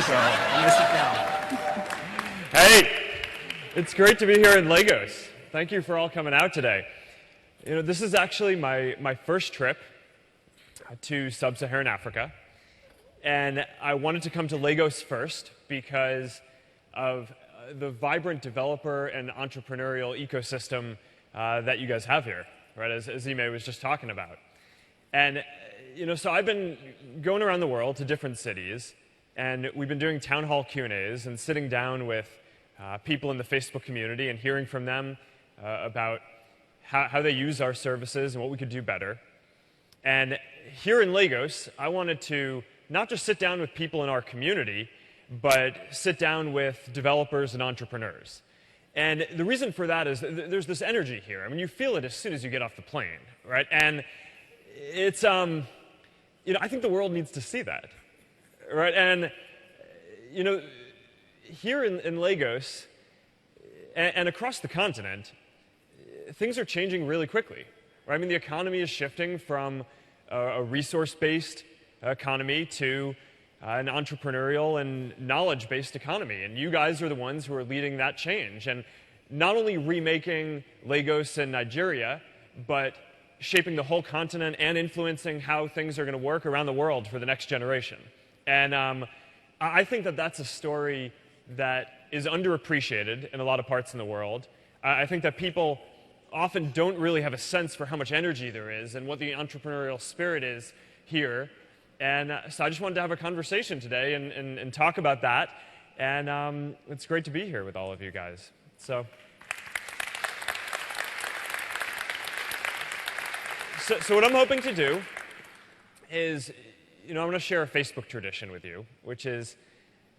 so I'm going to sit down. Hey, it's great to be here in Lagos. Thank you for all coming out today. You know, this is actually my first trip to sub-Saharan Africa, and I wanted to come to Lagos first because of the vibrant developer and entrepreneurial ecosystem that you guys have here, right, as Ime was just talking about. And, you know, so I've been going around the world to different cities, and we've been doing town hall Q&As and sitting down with people in the Facebook community and hearing from them about how they use our services and what we could do better. And here in Lagos, I wanted to not just sit down with people in our community, but sit down with developers and entrepreneurs. And the reason for that is there's this energy here. I mean, you feel it as soon as you get off the plane, right? And it's, you know, I think the world needs to see that, right? And, you know, here in Lagos and across the continent, things are changing really quickly, right? I mean, the economy is shifting from a resource-based economy to an entrepreneurial and knowledge-based economy. And you guys are the ones who are leading that change. And not only remaking Lagos and Nigeria, but shaping the whole continent and influencing how things are going to work around the world for the next generation. And I think that that's a story that is underappreciated in a lot of parts in the world. I think that people often don't really have a sense for how much energy there is and what the entrepreneurial spirit is here. And so I just wanted to have a conversation today and talk about that. And it's great to be here with all of you guys. So what I'm hoping to do is, you know, I'm going to share a Facebook tradition with you, which is,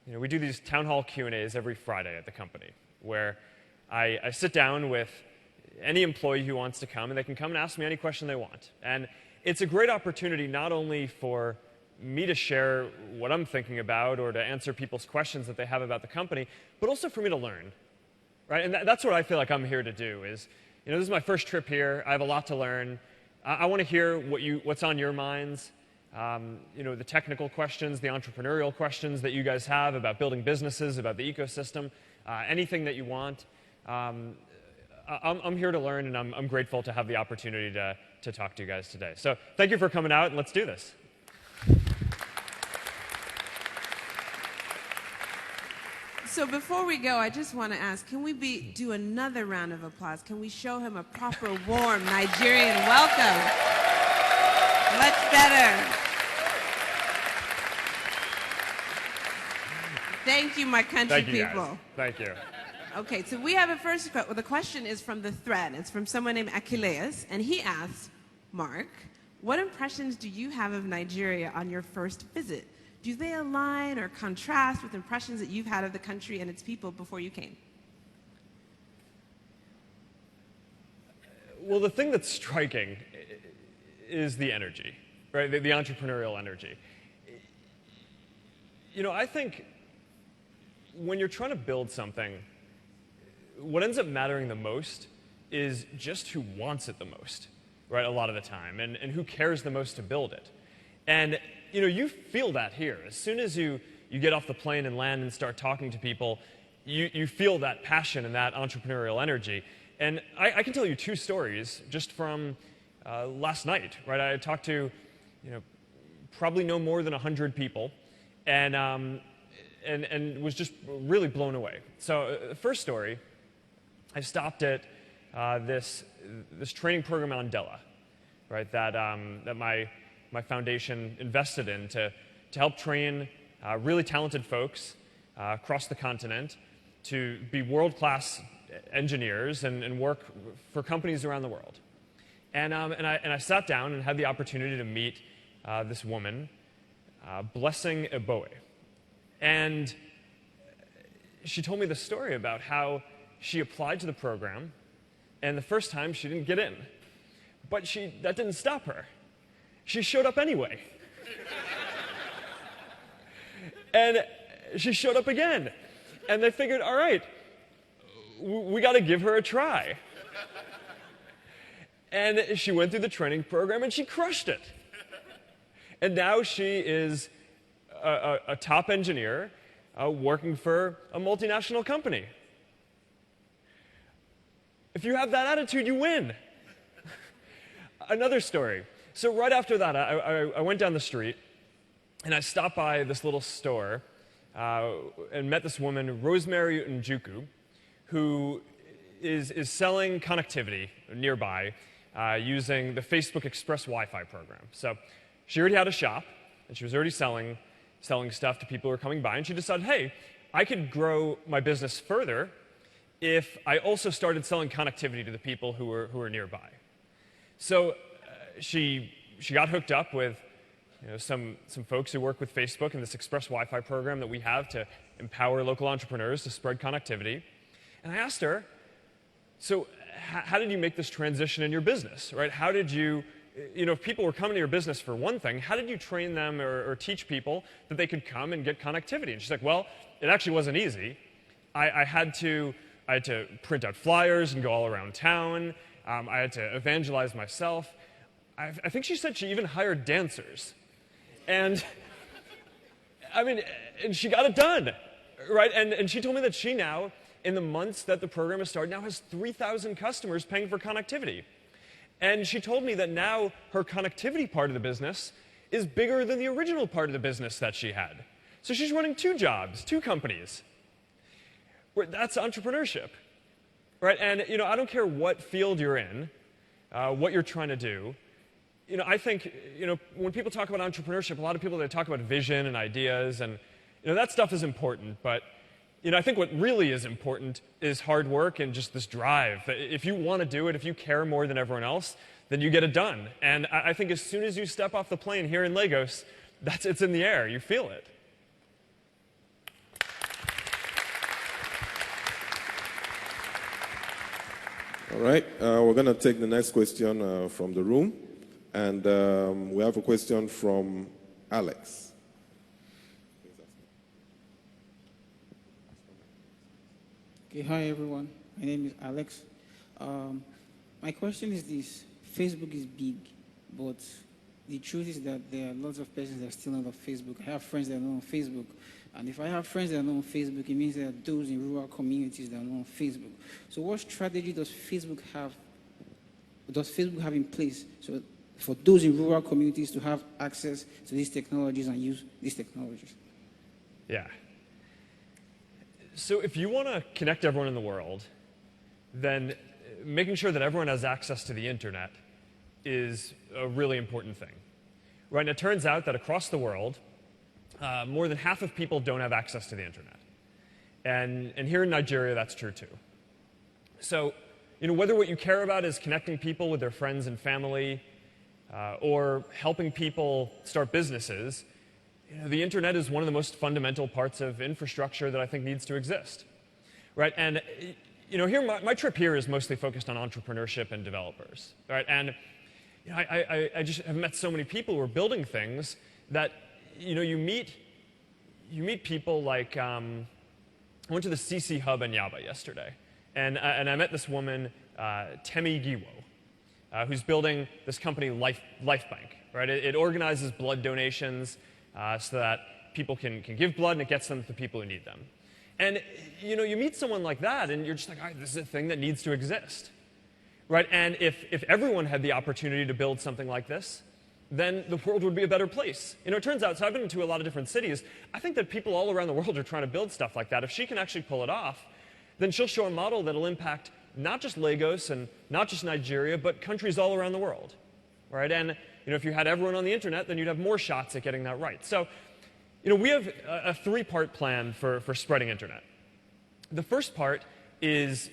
you know, we do these town hall Q&As every Friday at the company, where I sit down with any employee who wants to come, and they can come and ask me any question they want. And it's a great opportunity not only for me to share what I'm thinking about or to answer people's questions that they have about the company, but also for me to learn, right? And that's what I feel like I'm here to do is, you know, this is my first trip here. I have a lot to learn. I want to hear what's on your minds, you know, the technical questions, the entrepreneurial questions that you guys have about building businesses, about the ecosystem, anything that you want. I'm here to learn, and I'm grateful to have the opportunity to talk to you guys today. So thank you for coming out, and let's do this. So before we go, I just want to ask, can we do another round of applause? Can we show him a proper, warm Nigerian welcome? Much better. Thank you, my country people. Guys. Thank you. Okay, so we have a first question. Well, the question is from the thread. It's from someone named Achilles, and he asks, Mark, what impressions do you have of Nigeria on your first visit? Do they align or contrast with impressions that you've had of the country and its people before you came? Well, the thing that's striking is the energy, right? The entrepreneurial energy. You know, I think when you're trying to build something, what ends up mattering the most is just who wants it the most, right, a lot of the time, and who cares the most to build it. And, you know, you feel that here. As soon as you get off the plane and land and start talking to people, you feel that passion and that entrepreneurial energy. And I can tell you two stories just from last night, right? I talked to, you know, probably no more than 100 people, and was just really blown away. So the first story, I stopped at this training program on Della, right? That my foundation invested in to help train really talented folks across the continent to be world-class engineers and work for companies around the world. And I sat down and had the opportunity to meet this woman, Blessing Eboe. And she told me the story about how she applied to the program, and the first time she didn't get in. But that didn't stop her. She showed up anyway. And she showed up again. And they figured, all right, we got to give her a try. And she went through the training program, and she crushed it. And now she is a top engineer working for a multinational company. If you have that attitude, you win. Another story. So right after that, I went down the street, and I stopped by this little store and met this woman, Rosemary Njuku, who is selling connectivity nearby using the Facebook Express Wi-Fi program. So she already had a shop, and she was already selling stuff to people who were coming by, and she decided, hey, I could grow my business further if I also started selling connectivity to the people who were nearby. So she got hooked up with some folks who work with Facebook and this Express Wi-Fi program that we have to empower local entrepreneurs to spread connectivity. And I asked her, so how did you make this transition in your business, right? How did you, if people were coming to your business for one thing, how did you train them or teach people that they could come and get connectivity? And she's like, well, it actually wasn't easy. I had to print out flyers and go all around town. I had to evangelize myself. I think she said she even hired dancers. And I mean, and she got it done, right? And she told me that she now, in the months that the program has started, now has 3,000 customers paying for connectivity. And she told me that now her connectivity part of the business is bigger than the original part of the business that she had. So she's running 2 jobs, 2 companies. That's entrepreneurship, right? And I don't care what field you're in, what you're trying to do. I think when people talk about entrepreneurship, a lot of people, they talk about vision and ideas, and that stuff is important. But I think what really is important is hard work and just this drive. If you want to do it, if you care more than everyone else, then you get it done. And I think as soon as you step off the plane here in Lagos, it's in the air. You feel it. All right, we're going to take the next question from the room. And we have a question from Alex. Okay, hi everyone. My name is Alex. My question is this. Facebook is big, but the truth is that there are lots of persons that are still not on Facebook. I have friends that are not on Facebook. And if I have friends that are not on Facebook, it means there are those in rural communities that are not on Facebook. So what strategy does Facebook have in place so for those in rural communities to have access to these technologies and use these technologies? Yeah. So if you want to connect everyone in the world, then making sure that everyone has access to the internet is a really important thing. Right? And it turns out that across the world, more than half of people don't have access to the internet. And here in Nigeria, that's true too. So, whether what you care about is connecting people with their friends and family, or helping people start businesses, the internet is one of the most fundamental parts of infrastructure that I think needs to exist. Right? And here my trip here is mostly focused on entrepreneurship and developers. Right? And I just have met so many people who are building things that you meet people like I went to the CC Hub in Yaba yesterday, and I met this woman, Temi Giwo, who's building this company, Life Bank. Right? It organizes blood donations so that people can give blood, and it gets them to the people who need them. And you meet someone like that, and you're just like, all right, this is a thing that needs to exist. Right? And if everyone had the opportunity to build something like this, then the world would be a better place. It turns out, so I've been to a lot of different cities, I think that people all around the world are trying to build stuff like that. If she can actually pull it off, then she'll show a model that'll impact not just Lagos and not just Nigeria, but countries all around the world. Right? And if you had everyone on the internet, then you'd have more shots at getting that right. So we have a 3-part plan for spreading internet. The first part is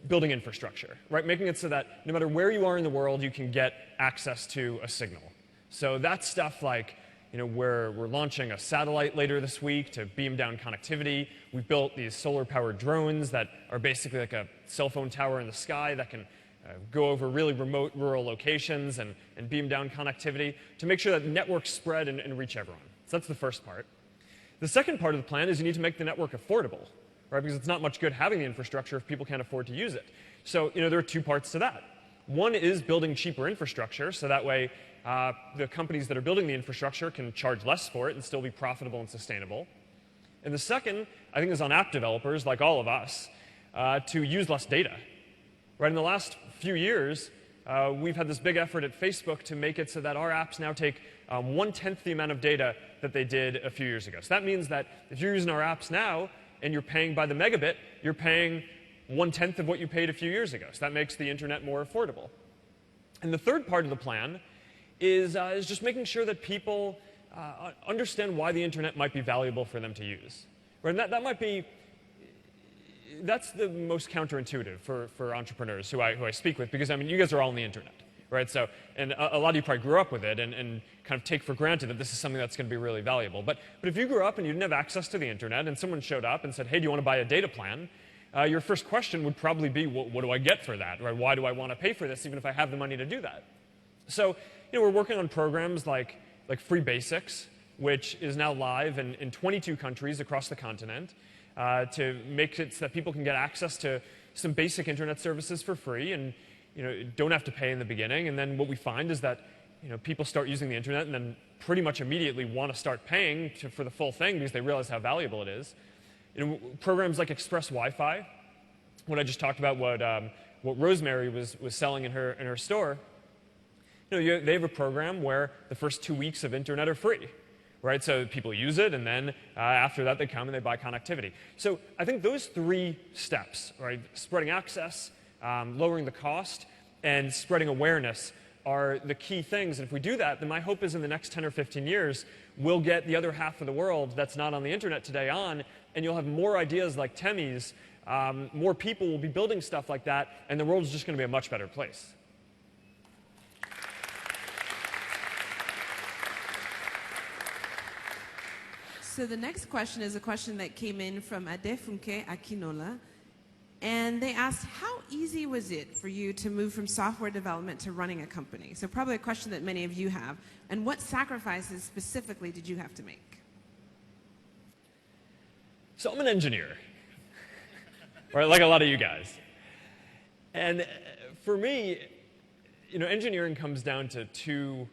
building infrastructure, right? Making it so that no matter where you are in the world, you can get access to a signal. So that's stuff like, we're launching a satellite later this week to beam down connectivity. We've built these solar-powered drones that are basically like a cell phone tower in the sky that can go over really remote rural locations and beam down connectivity to make sure that networks spread and reach everyone. So that's the first part. The second part of the plan is you need to make the network affordable, right? Because it's not much good having the infrastructure if people can't afford to use it. So there are 2 parts to that. One is building cheaper infrastructure, so that way the companies that are building the infrastructure can charge less for it and still be profitable and sustainable. And the second, I think, is on app developers, like all of us, to use less data. Right? In the last few years, we've had this big effort at Facebook to make it so that our apps now take 1/10 the amount of data that they did a few years ago. So that means that if you're using our apps now and you're paying by the megabit, you're paying 1/10 of what you paid a few years ago. So that makes the internet more affordable. And the third part of the plan is just making sure that people understand why the internet might be valuable for them to use. Right? And that might be, that's the most counterintuitive for entrepreneurs who I speak with, because I mean, you guys are all on the internet, right? So, and a lot of you probably grew up with it and kind of take for granted that this is something that's going to be really valuable. But if you grew up and you didn't have access to the internet and someone showed up and said, hey, do you want to buy a data plan? Your first question would probably be, what do I get for that? Right? Why do I want to pay for this, even if I have the money to do that? So, we're working on programs like Free Basics, which is now live in 22 countries across the continent, to make it so that people can get access to some basic internet services for free and don't have to pay in the beginning. And then what we find is that people start using the internet and then pretty much immediately want to start paying for the full thing because they realize how valuable it is. Programs like Express Wi-Fi, what I just talked about, what Rosemary was selling in her store. They have a program where the first 2 weeks of internet are free. Right? So people use it, and then after that they come and they buy connectivity. So I think those three steps, right, spreading access, lowering the cost, and spreading awareness are the key things. And if we do that, then my hope is in the next 10 or 15 years, we'll get the other half of the world that's not on the internet today on, and you'll have more ideas like Temi's, more people will be building stuff like that, and the world is just going to be a much better place. So the next question is a question that came in from Adefunke Akinola. And they asked, how easy was it for you to move from software development to running a company? So probably a question that many of you have. And what sacrifices specifically did you have to make? So I'm an engineer, right, like a lot of you guys. And for me, engineering comes down to two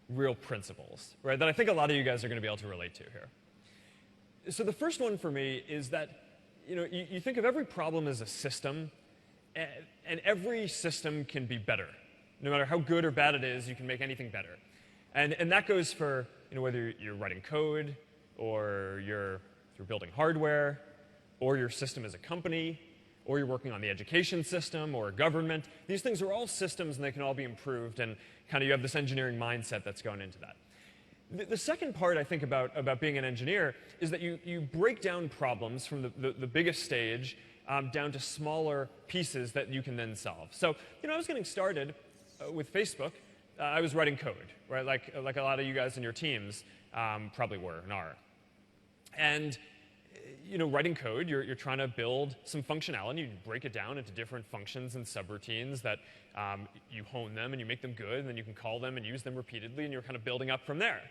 real principles, right, that I think a lot of you guys are going to be able to relate to here. So the first one for me is that, you think of every problem as a system, and every system can be better. No matter how good or bad it is, you can make anything better. And that goes for, whether you're writing code, or you're building hardware, or your system as a company, or you're working on the education system or government. These things are all systems, and they can all be improved, and kind of you have this engineering mindset that's going into that. The second part I think about being an engineer is that you break down problems from the biggest stage down to smaller pieces that you can then solve. So, I was getting started with Facebook. I was writing code, right, like a lot of you guys in your teams probably were and are. And, writing code, you're trying to build some functionality. You break it down into different functions and subroutines that you hone them and you make them good, and then you can call them and use them repeatedly, and you're kind of building up from there.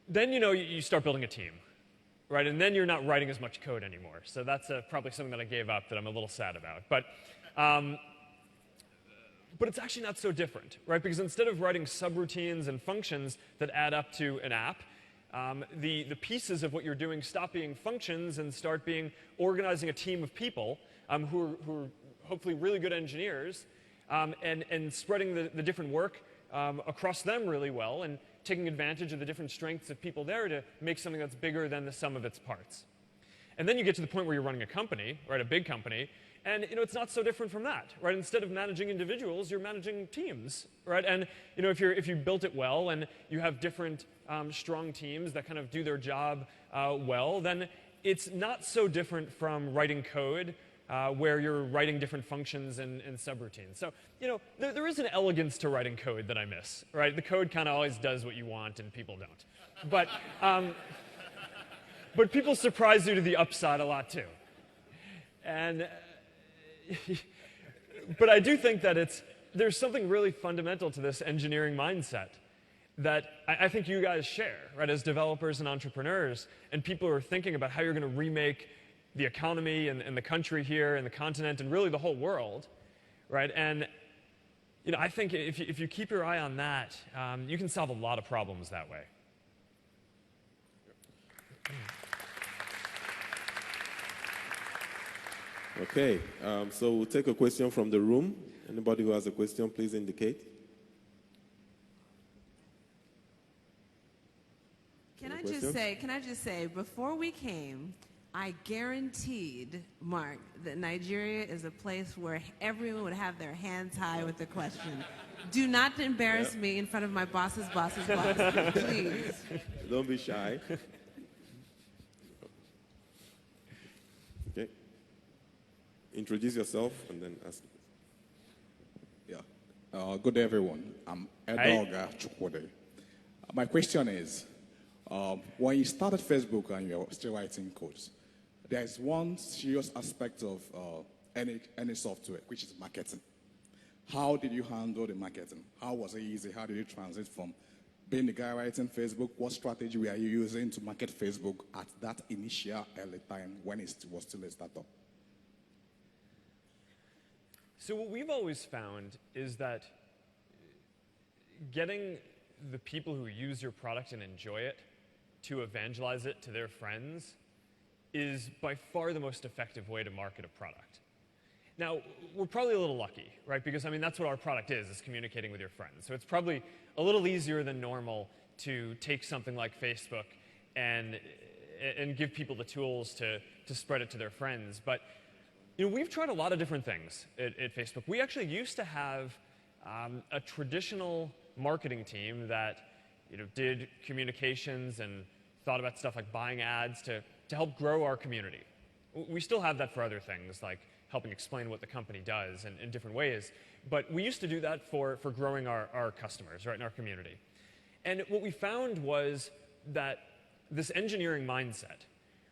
Then, you start building a team, right? And then you're not writing as much code anymore. So that's probably something that I gave up that I'm a little sad about. But it's actually not so different, right? Because instead of writing subroutines and functions that add up to an app, the pieces of what you're doing stop being functions and start being organizing a team of people who are hopefully really good engineers, and spreading the different work across them really well, and taking advantage of the different strengths of people there to make something that's bigger than the sum of its parts. And then you get to the point where you're running a company, right, a big company, and it's not so different from that, right? Instead of managing individuals, you're managing teams, right? And if you built it well and you have different strong teams that kind of do their job well, then it's not so different from writing code where you're writing different functions and subroutines. So, there is an elegance to writing code that I miss, right? The code kind of always does what you want and people don't. But people surprise you to the upside a lot too. And, but I do think that there's something really fundamental to this engineering mindset that I think you guys share, right, as developers and entrepreneurs, and people who are thinking about how you're going to remake the economy and the country here and the continent and really the whole world, right? And I think if you keep your eye on that, you can solve a lot of problems that way. Okay, so we'll take a question from the room. Anybody who has a question, please indicate. Can I just say, before we came, I guaranteed Mark that Nigeria is a place where everyone would have their hands high with the question. Do not embarrass me in front of my boss's boss, please. Don't be shy. Okay. Introduce yourself and then ask. Yeah. Good day, everyone. I'm Edgar Chukwode. My question is, when you started Facebook and you're still writing codes, there's one serious aspect of any software, which is marketing. How did you handle the marketing? How was it easy? How did you transit from being the guy writing Facebook? What strategy were you using to market Facebook at that initial early time when it was still a startup? So what we've always found is that getting the people who use your product and enjoy it to evangelize it to their friends is by far the most effective way to market a product. Now, we're probably a little lucky, right? Because, I mean, that's what our product is communicating with your friends. So it's probably a little easier than normal to take something like Facebook and give people the tools to spread it to their friends. But, you know, we've tried a lot of different things at Facebook. We actually used to have a traditional marketing team that, you know, did communications and thought about stuff like buying ads to help grow our community. We still have that for other things, like helping explain what the company does in different ways. But we used to do that for growing our customers, right, in our community. And what we found was that this engineering mindset,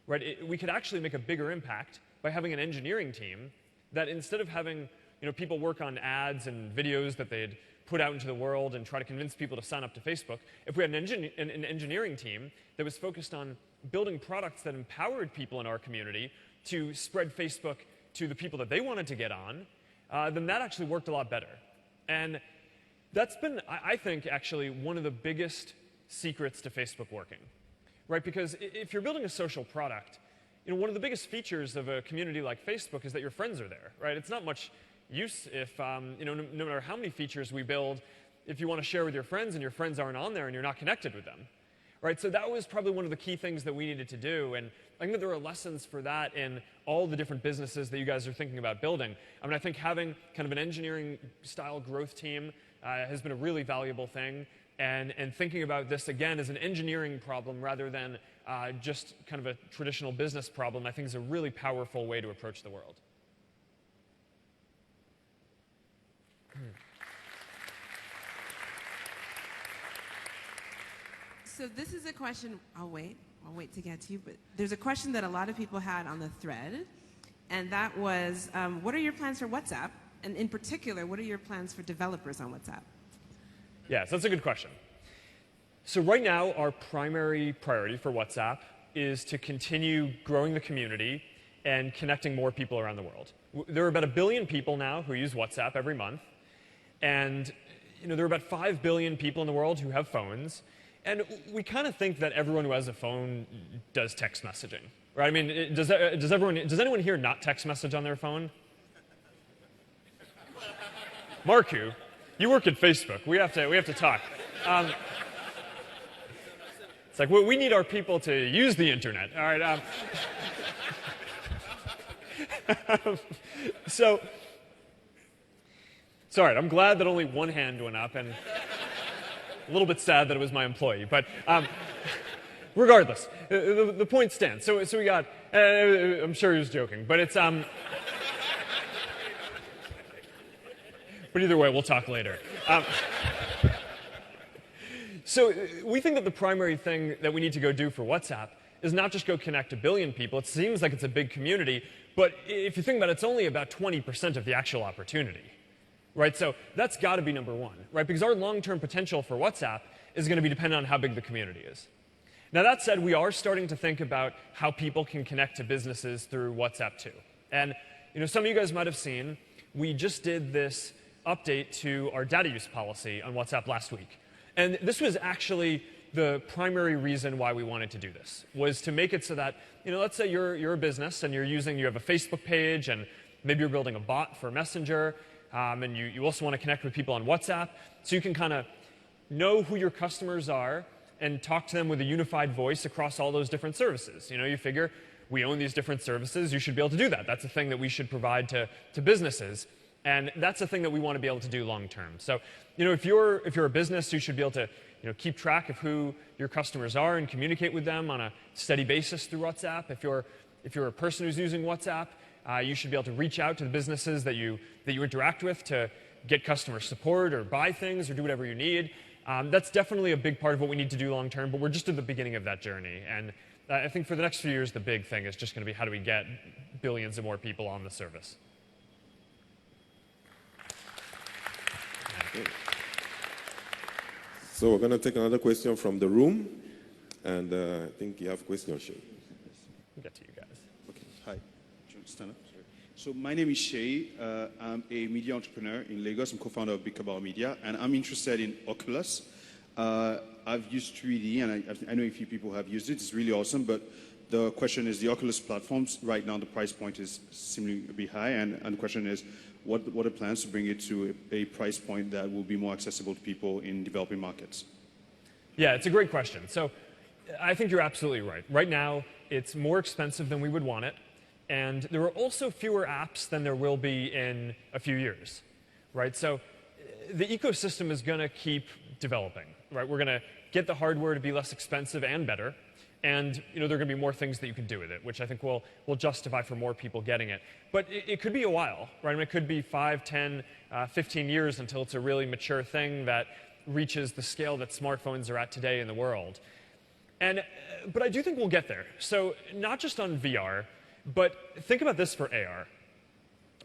right, we could actually make a bigger impact by having an engineering team that instead of having, you know, people work on ads and videos that they'd put out into the world and try to convince people to sign up to Facebook, if we had an engineering team that was focused on building products that empowered people in our community to spread Facebook to the people that they wanted to get on, then that actually worked a lot better. And that's been, I think, actually one of the biggest secrets to Facebook working, right? Because if you're building a social product, you know, one of the biggest features of a community like Facebook is that your friends are there, right? It's not much use if, you know, no matter how many features we build, if you want to share with your friends and your friends aren't on there and you're not connected with them, right? So that was probably one of the key things that we needed to do. And I think that there are lessons for that in all the different businesses that you guys are thinking about building. I mean, I think having kind of an engineering-style growth team has been a really valuable thing. And thinking about this, again, as an engineering problem rather than just kind of a traditional business problem, I think is a really powerful way to approach the world. So this is a question, I'll wait to get to you, but there's a question that a lot of people had on the thread, and that was, what are your plans for WhatsApp? And in particular, what are your plans for developers on WhatsApp? Yes, that's a good question. So right now, our primary priority for WhatsApp is to continue growing the community and connecting more people around the world. There are about 1 billion people now who use WhatsApp every month, and you know, there are about 5 billion people in the world who have phones. And we kind of think that everyone who has a phone does text messaging, right? I mean, does anyone here not text message on their phone? Marku, you work at Facebook. We have to talk. It's like, well, we need our people to use the internet. All right. So, sorry, I'm glad that only one hand went up, and a little bit sad that it was my employee, but regardless, the point stands. So we got, I'm sure he was joking, but it's, but either way, we'll talk later. So we think that the primary thing that we need to go do for WhatsApp is not just go connect 1 billion people. It seems like it's a big community, but if you think about it, it's only about 20% of the actual opportunity. Right, so that's got to be number one, right? Because our long-term potential for WhatsApp is going to be dependent on how big the community is. Now that said, we are starting to think about how people can connect to businesses through WhatsApp too. And you know, some of you guys might have seen, we just did this update to our data use policy on WhatsApp last week. And this was actually the primary reason why we wanted to do this, was to make it so that, let's say you're a business and you have a Facebook page, and maybe you're building a bot for Messenger, and you also want to connect with people on WhatsApp, so you can kind of know who your customers are and talk to them with a unified voice across all those different services. You figure, we own these different services, you should be able to do that. That's a thing that we should provide to businesses. And that's a thing that we want to be able to do long term. So, if you're a business, you should be able to, keep track of who your customers are and communicate with them on a steady basis through WhatsApp. If you're a person who's using WhatsApp, you should be able to reach out to the businesses that you interact with to get customer support or buy things or do whatever you need. That's definitely a big part of what we need to do long term, but we're just at the beginning of that journey. And I think for the next few years, the big thing is just going to be how do we get billions of more people on the service. So we're going to take another question from the room, and I think you have a question, Shay. We'll get to you guys. Okay. Hi. Do you want to stand up? Sorry. So my name is Shay. I'm a media entrepreneur in Lagos. I'm co-founder of Big Cabal Media, and I'm interested in Oculus. I've used 3D, and I know a few people have used it. It's really awesome, but the question is the Oculus platforms. Right now, the price point is seemingly a bit high, and the question is, what are plans to bring it to a price point that will be more accessible to people in developing markets? Yeah, it's a great question. So I think you're absolutely right. Right now, it's more expensive than we would want it, and there are also fewer apps than there will be in a few years, right? So the ecosystem is going to keep developing, right? We're going to get the hardware to be less expensive and better, and there are going to be more things that you can do with it, which I think will justify for more people getting it. But it could be a while, right? I mean, it could be 5, 10, 15 years until it's a really mature thing that reaches the scale that smartphones are at today in the world. But I do think we'll get there. So not just on VR, but think about this for AR.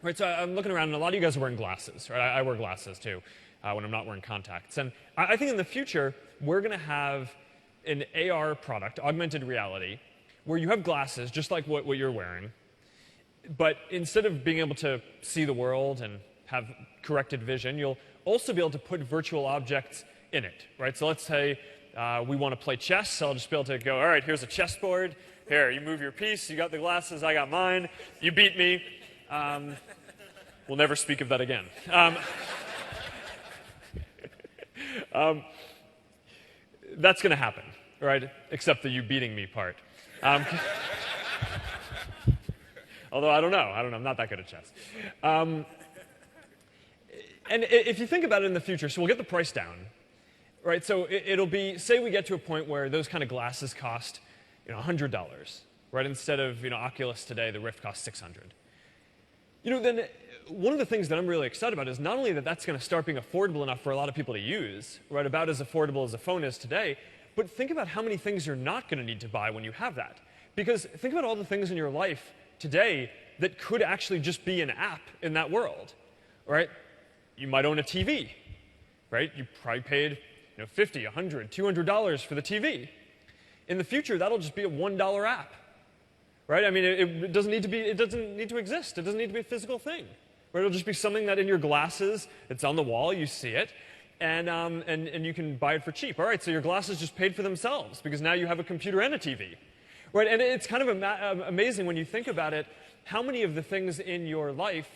Right, so I'm looking around, and a lot of you guys are wearing glasses, right? I wear glasses, too, when I'm not wearing contacts. And I think in the future, we're going to have an AR product, augmented reality, where you have glasses, just like what you're wearing, but instead of being able to see the world and have corrected vision, you'll also be able to put virtual objects in it, right? So let's say we want to play chess, so I'll just be able to go, all right, here's a chessboard. Here, you move your piece, you got the glasses, I got mine, you beat me. We'll never speak of that again. That's going to happen, right? Except the you beating me part. Although I don't know. I'm not that good at chess. And if you think about it in the future, so we'll get the price down, right? So it'll be, say we get to a point where those kind of glasses cost, $100, right? Instead of, Oculus today, the Rift costs $600. Then one of the things that I'm really excited about is not only that that's going to start being affordable enough for a lot of people to use, right, about as affordable as a phone is today, but think about how many things you're not going to need to buy when you have that. Because think about all the things in your life today that could actually just be an app in that world, right? You might own a TV, right? You probably paid $50, $100, $200 for the TV. In the future, that'll just be a $1 app. Right? I mean, it doesn't need to exist. It doesn't need to be a physical thing. Right? It'll just be something that in your glasses, it's on the wall, you see it, and you can buy it for cheap. All right, so your glasses just paid for themselves because now you have a computer and a TV. Right? And it's kind of amazing when you think about it, how many of the things in your life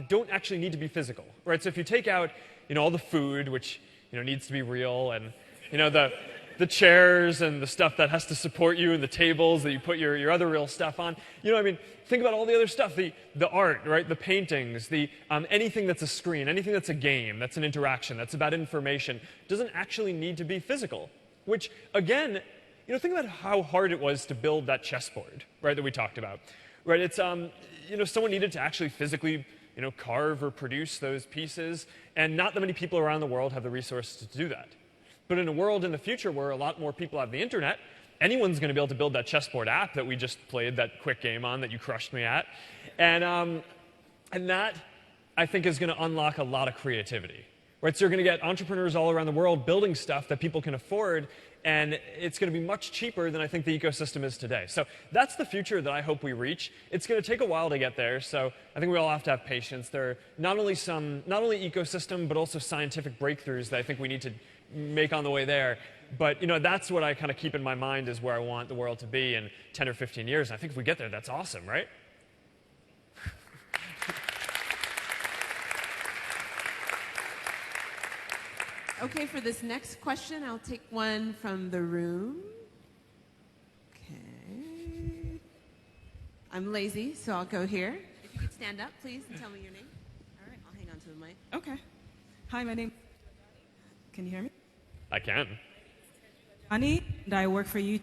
don't actually need to be physical. Right? So if you take out all the food, which needs to be real, and the chairs and the stuff that has to support you and the tables that you put your other real stuff on. Think about all the other stuff, the art, right? The paintings, anything that's a screen, anything that's a game, that's an interaction, that's about information, doesn't actually need to be physical. Which, again, think about how hard it was to build that chessboard, right, that we talked about. Right? It's, someone needed to actually physically, carve or produce those pieces, and not that many people around the world have the resources to do that. But in a world in the future where a lot more people have the internet, anyone's going to be able to build that chessboard app that we just played that quick game on that you crushed me at. And that, I think, is going to unlock a lot of creativity. Right? So you're going to get entrepreneurs all around the world building stuff that people can afford, and it's going to be much cheaper than I think the ecosystem is today. So that's the future that I hope we reach. It's going to take a while to get there, so I think we all have to have patience. There are not only ecosystem, but also scientific breakthroughs that I think we need to make on the way there. But that's what I kind of keep in my mind is where I want the world to be in 10 or 15 years. And I think if we get there, that's awesome, right? Okay, for this next question, I'll take one from the room. Okay. I'm lazy, so I'll go here. If you could stand up, please, and tell me your name. All right, I'll hang on to the mic. Okay. Hi, my name. Can you hear me? I can. Ani, and I work for you.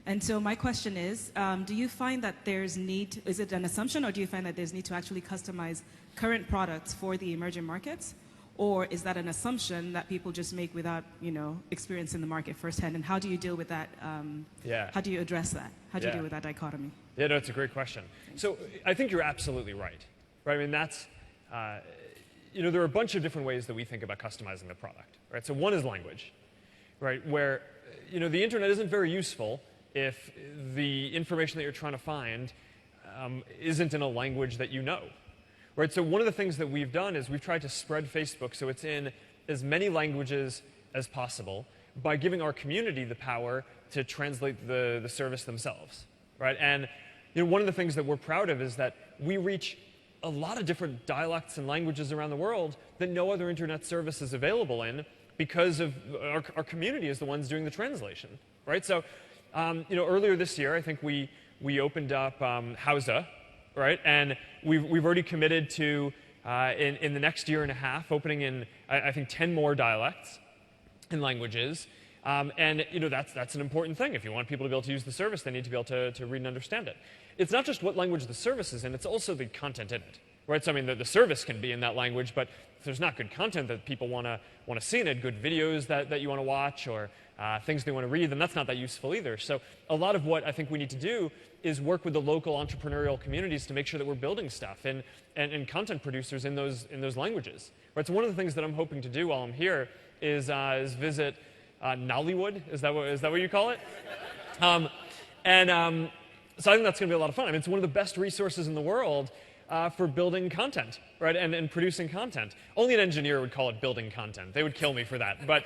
And so my question is, do you find that there's need, is it an assumption, or do you find that there's need to actually customize current products for the emerging markets? Or is that an assumption that people just make without, experience in the market firsthand? And how do you deal with that? How do you address that? How do you deal with that dichotomy? Yeah, no, it's a great question. So I think you're absolutely right. I mean, that's, there are a bunch of different ways that we think about customizing the product. Right? So one is language, right? Where, the internet isn't very useful if the information that you're trying to find isn't in a language that you know. Right, so one of the things that we've done is we've tried to spread Facebook so it's in as many languages as possible by giving our community the power to translate the service themselves. Right? And one of the things that we're proud of is that we reach a lot of different dialects and languages around the world that no other internet service is available in because of our community is the ones doing the translation. Right? So earlier this year, I think we opened up Hausa. Right? And we've already committed to, in the next year and a half, opening in, I think, 10 more dialects and languages. And that's an important thing. If you want people to be able to use the service, they need to be able to read and understand it. It's not just what language the service is in, it's also the content in it. Right? So I mean, the service can be in that language, but if there's not good content that people want to see in it, good videos that you want to watch, or things they want to read, then that's not that useful either. So a lot of what I think we need to do is work with the local entrepreneurial communities to make sure that we're building stuff and content producers in those languages. Right? So one of the things that I'm hoping to do while I'm here is visit Nollywood. Is that what you call it? So I think that's going to be a lot of fun. I mean, it's one of the best resources in the world for building content, right, and producing content. Only an engineer would call it building content. They would kill me for that, but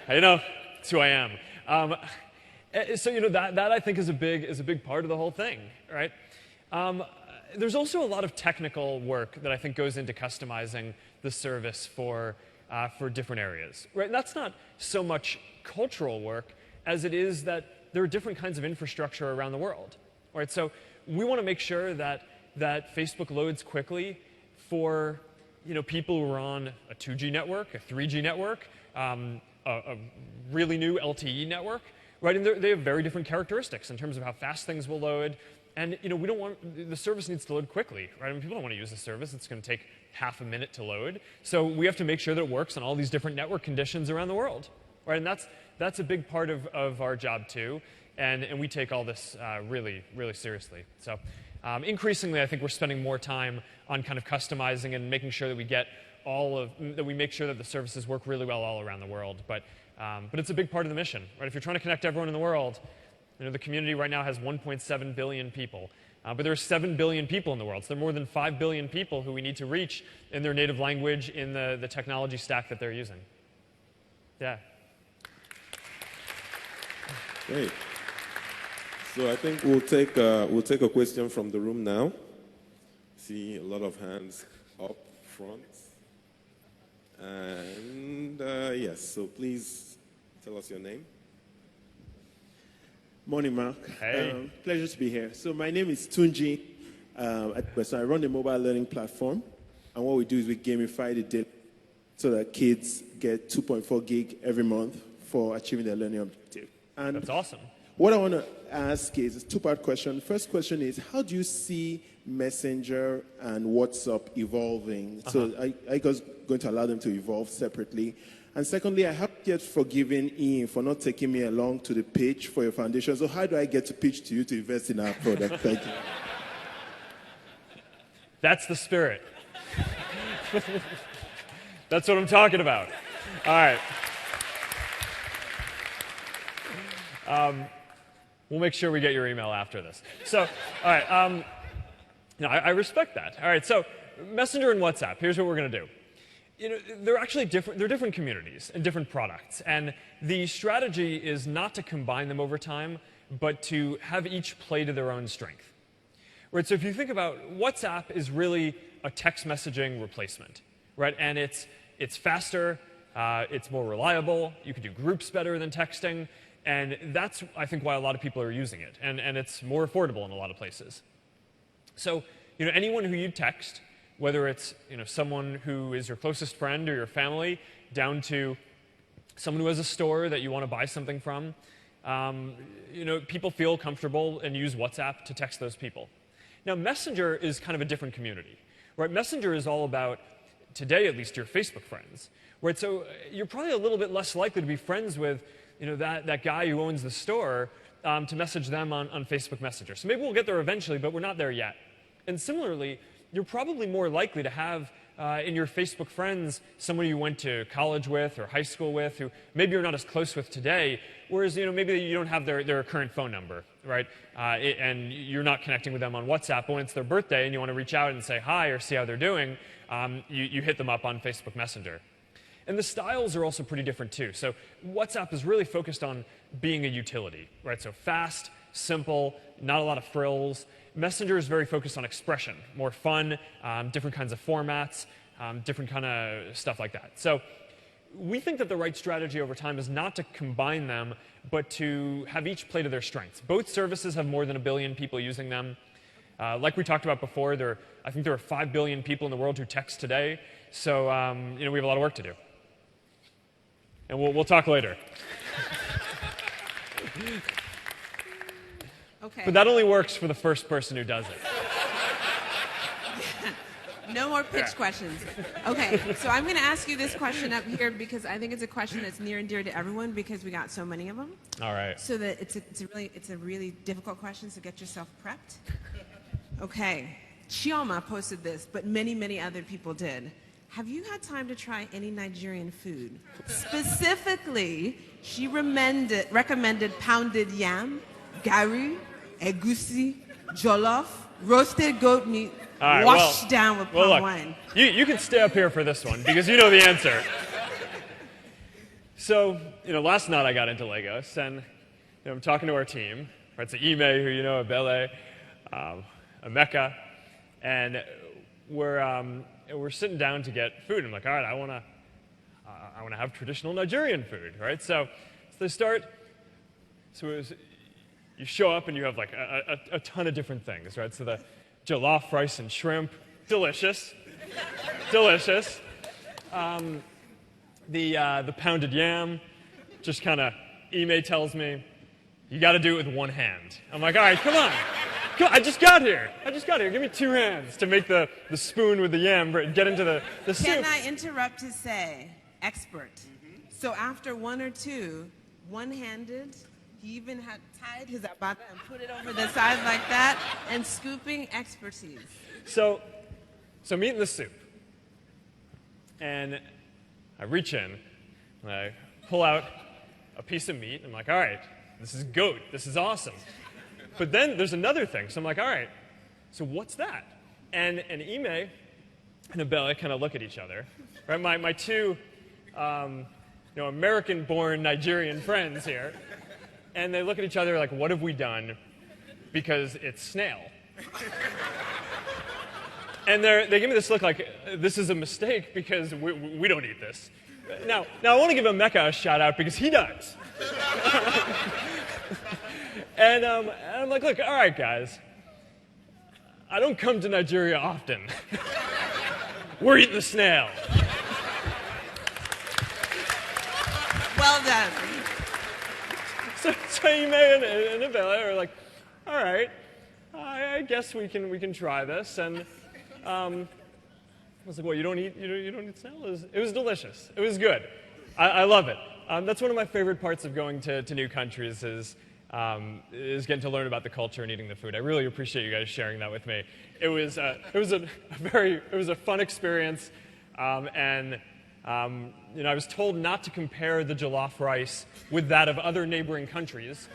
it's who I am. So that I think is a big part of the whole thing, right? There's also a lot of technical work that I think goes into customizing the service for different areas, right? And that's not so much cultural work as it is that there are different kinds of infrastructure around the world, right? So we want to make sure that Facebook loads quickly for people who are on a 2G network, a 3G network, a really new LTE network, right? And they have very different characteristics in terms of how fast things will load. And we don't want the service needs to load quickly, right? I mean, people don't want to use the service; it's going to take half a minute to load. So we have to make sure that it works on all these different network conditions around the world, right? And that's a big part of our job too. And we take all this really, really seriously. So increasingly, I think we're spending more time on kind of customizing and making sure that we get that we make sure that the services work really well all around the world. But it's a big part of the mission, right? If you're trying to connect everyone in the world, the community right now has 1.7 billion people. But there are 7 billion people in the world. So there are more than 5 billion people who we need to reach in their native language in the technology stack that they're using. Yeah. Great. So I think we'll take a question from the room now. See a lot of hands up front. And yes, so please tell us your name. Morning, Mark. Hey. Pleasure to be here. So my name is Tunji. So I run the mobile learning platform. And what we do is we gamify the data so that kids get 2.4 gig every month for achieving their learning objective. And that's awesome. What I want to ask is a two-part question. First question is, how do you see Messenger and WhatsApp evolving? So are you guys going to allow them to evolve separately? And secondly, I have yet forgiven Ian for not taking me along to the pitch for your foundation. So how do I get to pitch to you to invest in our product? Thank you. That's the spirit. That's what I'm talking about. All right. We'll make sure we get your email after this. So, all right. I respect that. All right. So, Messenger and WhatsApp. Here's what we're going to do. they're actually different. They're different communities and different products. And the strategy is not to combine them over time, but to have each play to their own strength. Right? So if you think about WhatsApp is really a text messaging replacement, right? And it's faster, it's more reliable, you can do groups better than texting, and that's, I think, why a lot of people are using it. And it's more affordable in a lot of places. So, anyone who you text, whether it's someone who is your closest friend or your family, down to someone who has a store that you want to buy something from, people feel comfortable and use WhatsApp to text those people. Now, Messenger is kind of a different community, right? Messenger is all about, today at least, your Facebook friends, right? So you're probably a little bit less likely to be friends with, that guy who owns the store to message them on Facebook Messenger. So maybe we'll get there eventually, but we're not there yet. And similarly, you're probably more likely to have in your Facebook friends someone you went to college with or high school with who maybe you're not as close with today, whereas maybe you don't have their current phone number, right? And you're not connecting with them on WhatsApp, but when it's their birthday and you want to reach out and say hi or see how they're doing, you hit them up on Facebook Messenger. And the styles are also pretty different too. So WhatsApp is really focused on being a utility, right? So fast, simple, not a lot of frills. Messenger is very focused on expression, more fun, different kinds of formats, different kind of stuff like that. So we think that the right strategy over time is not to combine them, but to have each play to their strengths. Both services have more than 1 billion people using them. Like we talked about before, I think there are 5 billion people in the world who text today. So we have a lot of work to do. And we'll talk later. Okay. But that only works for the first person who does it. No more pitch questions. Okay, so I'm going to ask you this question up here because I think it's a question that's near and dear to everyone because we got so many of them. All right. So that it's a really difficult question, so get yourself prepped. Okay, Chioma posted this, but many other people did. Have you had time to try any Nigerian food? Specifically, she recommended pounded yam, gari, egusi, jollof, roasted goat meat, right, washed down with palm wine. You can stay up here for this one because you know the answer. So, last night I got into Lagos and I'm talking to our team. Right, it's Ime, who you know, Abele, Emeka, and we're sitting down to get food. I'm like, all right, I want to have traditional Nigerian food, right? So they start. You show up and you have like a ton of different things, right? So the jollof rice and shrimp, delicious, delicious. The pounded yam, just kind of, Ime tells me, you got to do it with one hand. I'm like, all right, come on. I just got here. Give me 2 hands to make the spoon with the yam and get into the soup. Can I interrupt to say, expert. Mm-hmm. So after 1 or 2, one-handed, he even had tied his abata and put it over the side like that, and scooping expertise. So I'm eating the soup, and I reach in, and I pull out a piece of meat, and I'm like, all right, this is goat. This is awesome. But then there's another thing. So I'm like, all right, so what's that? And Ime and Abela kind of look at each other. Right? My two American-born Nigerian friends here. And they look at each other like, what have we done? Because it's snail. And they give me this look like, this is a mistake because we don't eat this. Now I want to give Emeka a shout out because he does. And I'm like, look, all right, guys. I don't come to Nigeria often. We're eating the snail. Well done. So Ime and Abela are like, all right, I guess we can try this. And I was like, well, you don't eat snail? It was delicious. It was good. I love it. That's one of my favorite parts of going to new countries is getting to learn about the culture and eating the food. I really appreciate you guys sharing that with me. It was a fun experience, and I was told not to compare the jollof rice with that of other neighboring countries.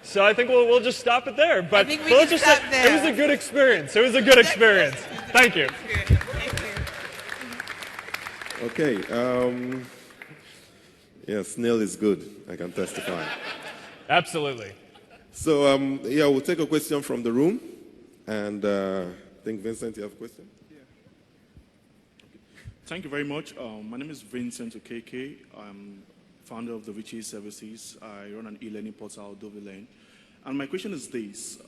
So I think we'll just stop it there. But I think we can stop there. It was a good experience. Thank you. Okay. Yeah, snail is good. I can testify. Absolutely. So, yeah, we'll take a question from the room. And I think, Vincent, you have a question? Thank you very much. My name is Vincent Okeke. I'm founder of the Riches Services. I run an e-learning portal, Dovilane. And my question is this.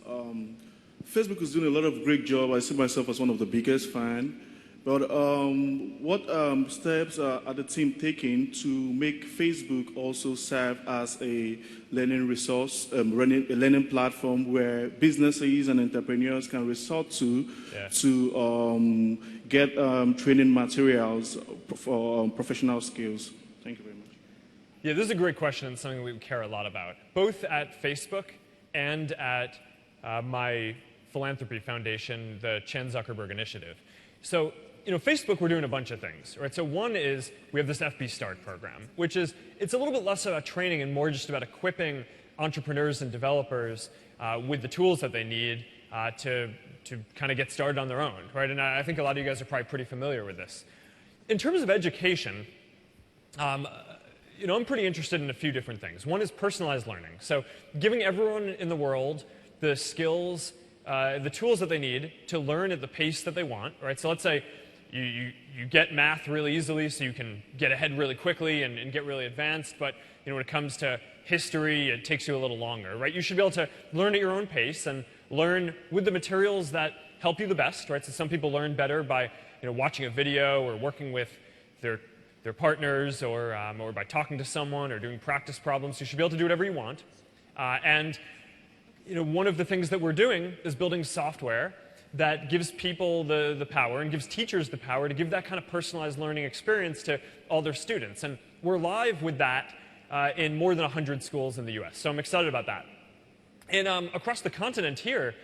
Facebook is doing a lot of great job. I see myself as one of the biggest fans. But what steps are the team taking to make Facebook also serve as a learning resource, a learning platform where businesses and entrepreneurs can resort to get training materials for professional skills? Thank you very much. Yeah, this is a great question and something we care a lot about, both at Facebook and at my philanthropy foundation, the Chan Zuckerberg Initiative. So, Facebook, we're doing a bunch of things, right? So one is we have this FB Start program, which is, it's a little bit less about training and more just about equipping entrepreneurs and developers with the tools that they need to kind of get started on their own, right? And I think a lot of you guys are probably pretty familiar with this. In terms of education, I'm pretty interested in a few different things. One is personalized learning. So giving everyone in the world the skills, the tools that they need to learn at the pace that they want, right? So let's say you get math really easily, so you can get ahead really quickly and get really advanced, but when it comes to history, it takes you a little longer, right? You should be able to learn at your own pace and learn with the materials that help you the best, right? So some people learn better by watching a video or working with their partners or by talking to someone or doing practice problems. You should be able to do whatever you want. And one of the things that we're doing is building software that gives people the power and gives teachers the power to give that kind of personalized learning experience to all their students. And we're live with that in more than 100 schools in the US. So I'm excited about that. And across the continent here,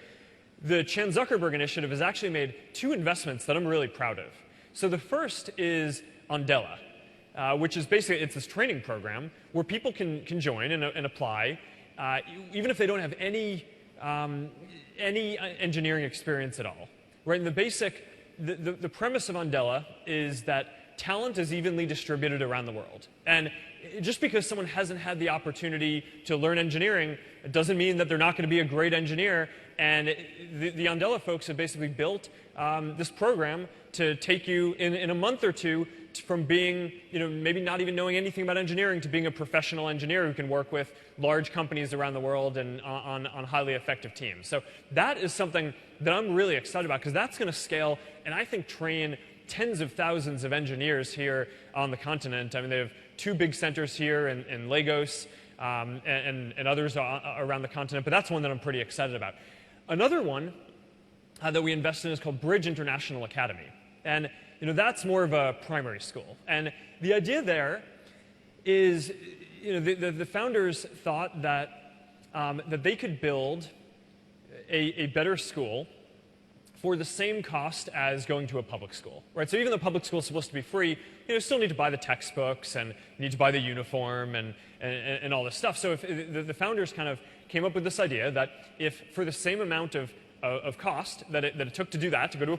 the Chan Zuckerberg Initiative has actually made two investments that I'm really proud of. So the first is Andela, which is basically, it's this training program where people can join and apply, even if they don't have any engineering experience at all. Right? And the premise of Andela is that talent is evenly distributed around the world. And just because someone hasn't had the opportunity to learn engineering, it doesn't mean that they're not going to be a great engineer. And the Andela folks have basically built this program to take you in a month or two from being, maybe not even knowing anything about engineering to being a professional engineer who can work with large companies around the world and on highly effective teams. So that is something that I'm really excited about because that's going to scale and I think train tens of thousands of engineers here on the continent. I mean, they have two big centers here in Lagos and others around the continent, but that's one that I'm pretty excited about. Another one that we invest in is called Bridge International Academy. And that's more of a primary school. And the idea there is, the founders thought that they could build a better school for the same cost as going to a public school, right? So even though public school is supposed to be free, you still need to buy the textbooks and you need to buy the uniform and all this stuff. So if the founders kind of came up with this idea that if for the same amount of cost that it took to do that, to go to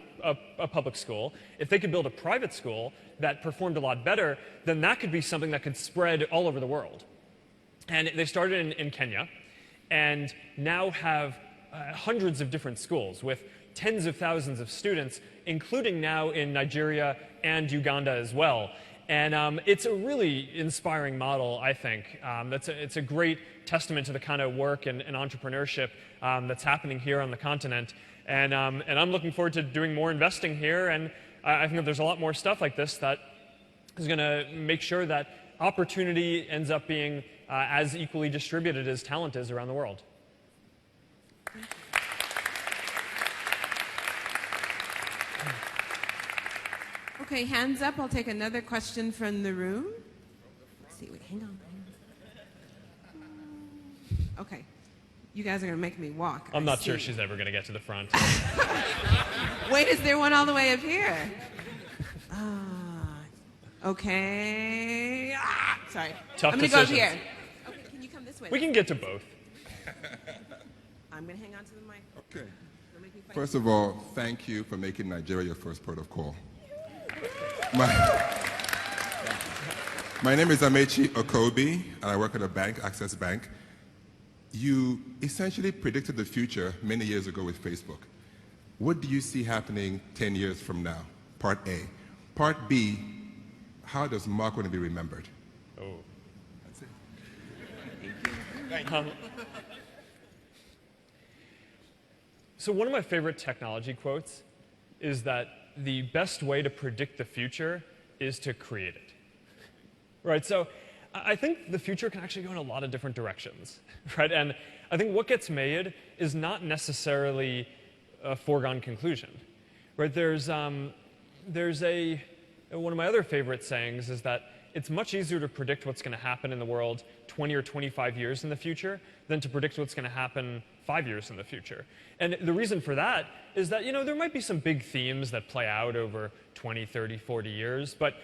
a public school, if they could build a private school that performed a lot better, then that could be something that could spread all over the world. And they started in Kenya and now have hundreds of different schools with tens of thousands of students, including now in Nigeria and Uganda as well. And it's a really inspiring model, I think. It's a great testament to the kind of work and entrepreneurship that's happening here on the continent. And I'm looking forward to doing more investing here. And I think that there's a lot more stuff like this that is going to make sure that opportunity ends up being as equally distributed as talent is around the world. Okay, hands up. I'll take another question from the room. Let's see, wait, hang on. Okay, you guys are going to make me walk. I'm not sure she's ever going to get to the front. Wait, is there one all the way up here? Okay. Sorry. Tough I'm going to go up decisions. here. Okay, can you come this way? We can get to both. I'm going to hang on to the mic. Okay. First of all, thank you for making Nigeria your first port of call. My name is Amechi Okobi, and I work at a bank, Access Bank. You essentially predicted the future many years ago with Facebook. What do you see happening 10 years from now? Part A. Part B, how does Mark want to be remembered? Oh. That's it. Thank you. So one of my favorite technology quotes is that the best way to predict the future is to create it. Right? So I think the future can actually go in a lot of different directions. Right? And I think what gets made is not necessarily a foregone conclusion. Right? One of my other favorite sayings is that it's much easier to predict what's going to happen in the world 20 or 25 years in the future than to predict what's going to happen 5 years in the future. And the reason for that is that, there might be some big themes that play out over 20, 30, 40 years, but,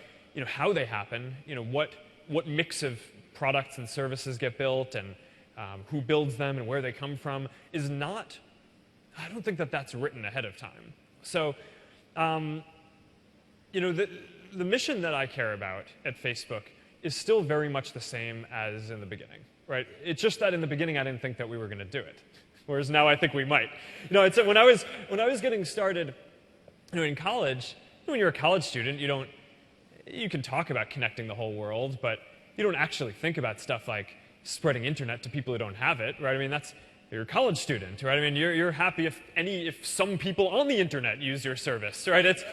how they happen, what mix of products and services get built and who builds them and where they come from is not, I don't think that that's written ahead of time. So, the mission that I care about at Facebook is still very much the same as in the beginning, right? It's just that in the beginning I didn't think that we were going to do it, whereas now I think we might. It's when I was getting started, in college, when you're a college student, you can talk about connecting the whole world, but you don't actually think about stuff like spreading internet to people who don't have it, right? I mean, you're a college student, right? I mean, you're happy if some people on the internet use your service, right? It's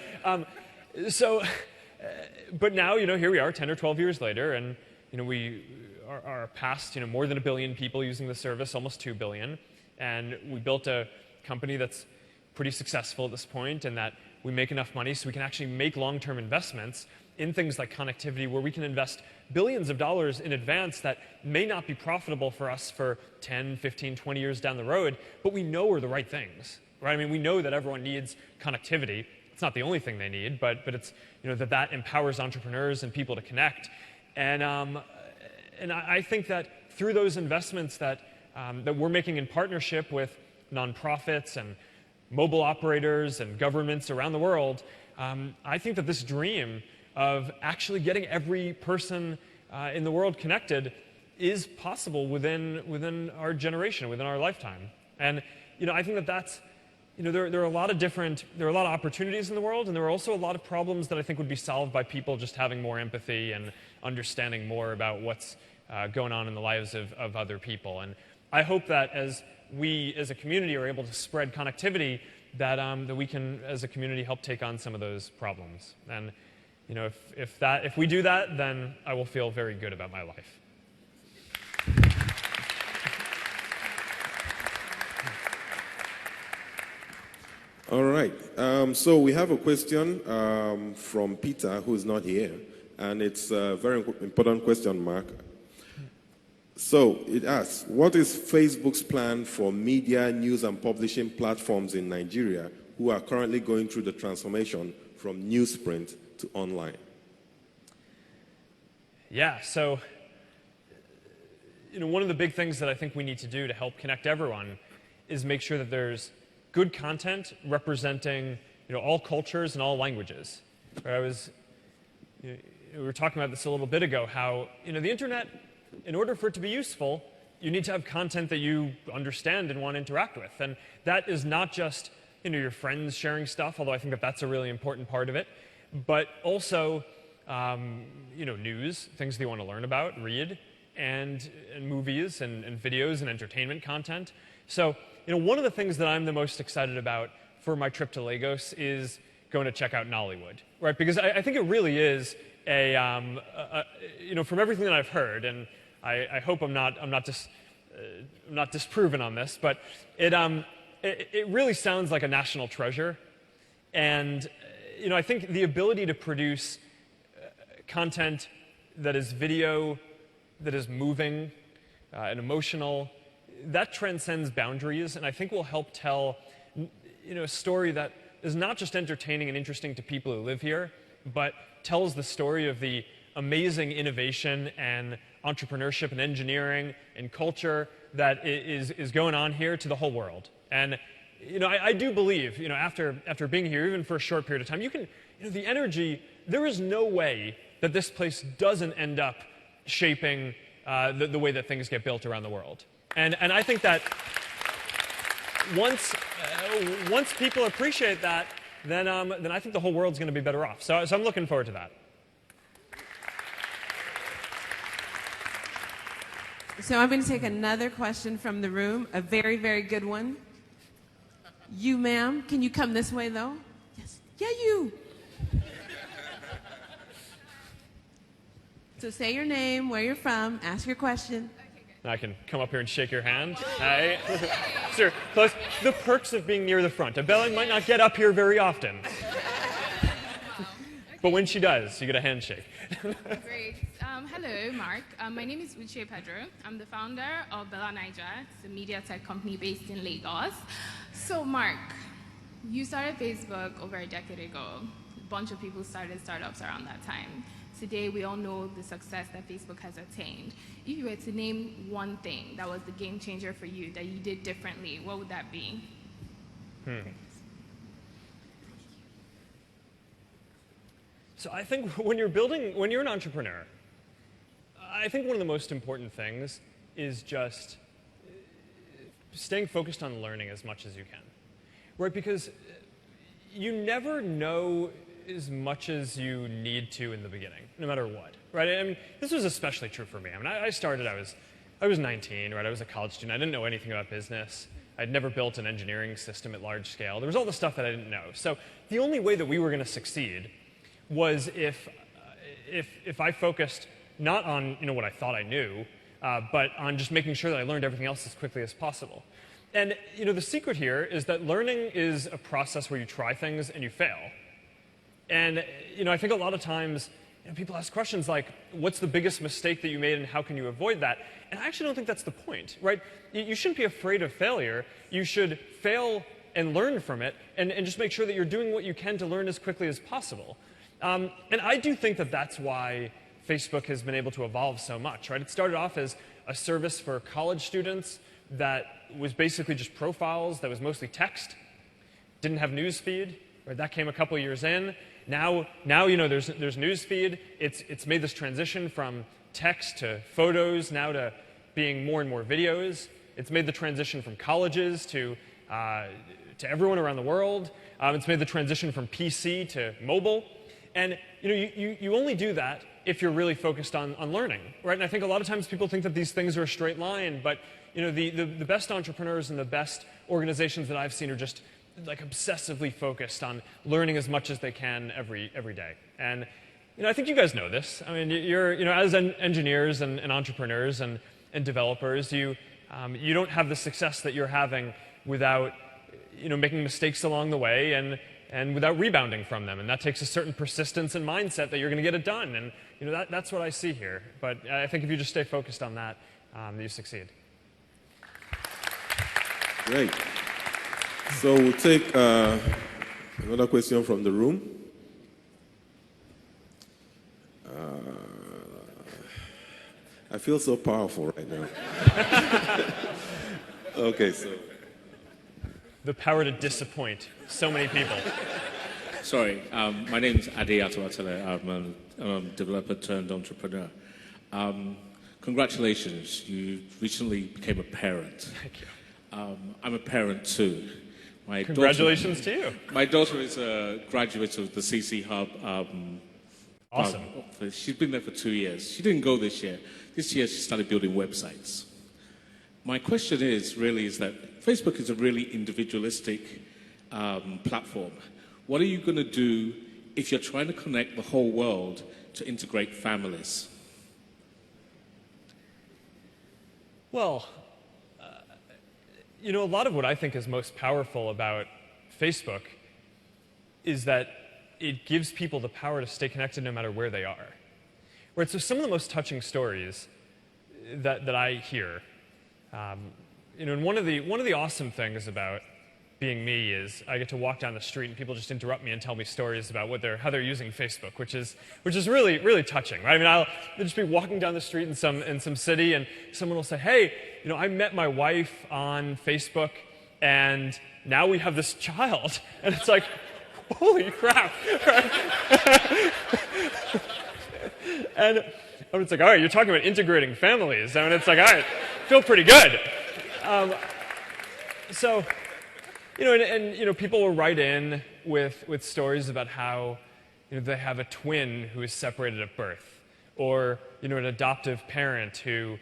but now, here we are 10 or 12 years later, and, we are past, more than 1 billion people using the service, almost 2 billion. And we built a company that's pretty successful at this point, and that we make enough money so we can actually make long-term investments in things like connectivity, where we can invest billions of dollars in advance that may not be profitable for us for 10, 15, 20 years down the road, but we know are the right things, right? I mean, we know that everyone needs connectivity. It's not the only thing they need, but it's, that empowers entrepreneurs and people to connect. And I think that through those investments that we're making in partnership with nonprofits and mobile operators and governments around the world, I think that this dream of actually getting every person in the world connected is possible within our generation, within our lifetime. And I think that that's there are a lot of opportunities in the world, and there are also a lot of problems that I think would be solved by people just having more empathy and understanding more about what's going on in the lives of other people. And I hope that as we as a community are able to spread connectivity, that we can as a community help take on some of those problems. And if we do that, then I will feel very good about my life. All right. So we have a question from Peter, who is not here, and it's a very important question, Mark. So it asks, what is Facebook's plan for media, news, and publishing platforms in Nigeria who are currently going through the transformation from newsprint to online? Yeah, so one of the big things that I think we need to do to help connect everyone is make sure that there's good content representing all cultures and all languages. We were talking about this a little bit ago, how the internet, in order for it to be useful, you need to have content that you understand and want to interact with. And that is not just your friends sharing stuff, although I think that that's a really important part of it, but also news, things that you want to learn about, read, and movies and videos and entertainment content. So one of the things that I'm the most excited about for my trip to Lagos is going to check out Nollywood, right? Because I think it really is from everything that I've heard, and I hope I'm not disproven on this, but it really sounds like a national treasure. And I think the ability to produce content that is video, that is moving and emotional, that transcends boundaries, and I think will help tell a story that is not just entertaining and interesting to people who live here, but tells the story of the amazing innovation and entrepreneurship and engineering and culture that is going on here to the whole world. And I do believe, after being here, even for a short period of time, the energy, there is no way that this place doesn't end up shaping the way that things get built around the world. And I think that once people appreciate that, then I think the whole world's going to be better off. So I'm looking forward to that. So I'm going to take another question from the room, a very, very good one. You, ma'am, can you come this way, though? Yes. Yeah, you. So say your name, where you're from, ask your question. I can come up here and shake your hand. Hi. Sir, close. The perks of being near the front. Abella might not get up here very often. But when she does, you get a handshake. Great. Hello, Mark. My name is Uche Pedro. I'm the founder of Bella Niger. It's a media tech company based in Lagos. So, Mark, you started Facebook over a decade ago. A bunch of people started startups around that time. Today, we all know the success that Facebook has attained. If you were to name one thing that was the game changer for you that you did differently, what would that be? So I think when you're an entrepreneur, I think one of the most important things is just staying focused on learning as much as you can, right? Because you never know as much as you need to in the beginning, no matter what, right? I mean, this was especially true for me. I mean, I started, I was 19, right? I was a college student. I didn't know anything about business. I'd never built an engineering system at large scale. There was all the stuff that I didn't know. So the only way that we were going to succeed was if I focused not on what I thought I knew, but on just making sure that I learned everything else as quickly as possible. And the secret here is that learning is a process where you try things and you fail. And I think a lot of times people ask questions like, what's the biggest mistake that you made and how can you avoid that? And I actually don't think that's the point, right? You shouldn't be afraid of failure. You should fail and learn from it and just make sure that you're doing what you can to learn as quickly as possible. And I do think that that's why Facebook has been able to evolve so much, right? It started off as a service for college students that was basically just profiles, that was mostly text, didn't have news feed, right? That came a couple years in. Now there's news feed. It's made this transition from text to photos, now to being more and more videos. It's made the transition from colleges to everyone around the world. It's made the transition from PC to mobile. And you only do that if you're really focused on learning, right? And I think a lot of times people think that these things are a straight line, but the best entrepreneurs and the best organizations that I've seen are just like obsessively focused on learning as much as they can every day. And I think you guys know this. I mean, you're as engineers and entrepreneurs and developers, you don't have the success that you're having without making mistakes along the way and without rebounding from them. And that takes a certain persistence and mindset that you're going to get it done. And that's what I see here. But I think if you just stay focused on that, you succeed. Great. So we'll take another question from the room. I feel so powerful right now. Okay, so. The power to disappoint so many people. Sorry, my name is Ade Atawatele. I'm a developer turned entrepreneur. Congratulations, you recently became a parent. Thank you. I'm a parent too. Congratulations to you. My daughter is a graduate of the CC Hub. Awesome. She's been there for 2 years. She didn't go this year. This year she started building websites. My question is that Facebook is a really individualistic platform. What are you going to do if you're trying to connect the whole world to integrate families? Well, a lot of what I think is most powerful about Facebook is that it gives people the power to stay connected no matter where they are. Right, so some of the most touching stories that I hear, and one of the awesome things about being me is I get to walk down the street and people just interrupt me and tell me stories about how they're using Facebook, which is really, really touching. Right? I mean, I'll just be walking down the street in some city and someone will say, hey, I met my wife on Facebook And now we have this child, and it's like, holy crap. Right? And it's like, all right, you're talking about integrating families. And it's like, all right, feel pretty good. So, people will write in with stories about how they have a twin who is separated at birth, or an adoptive parent who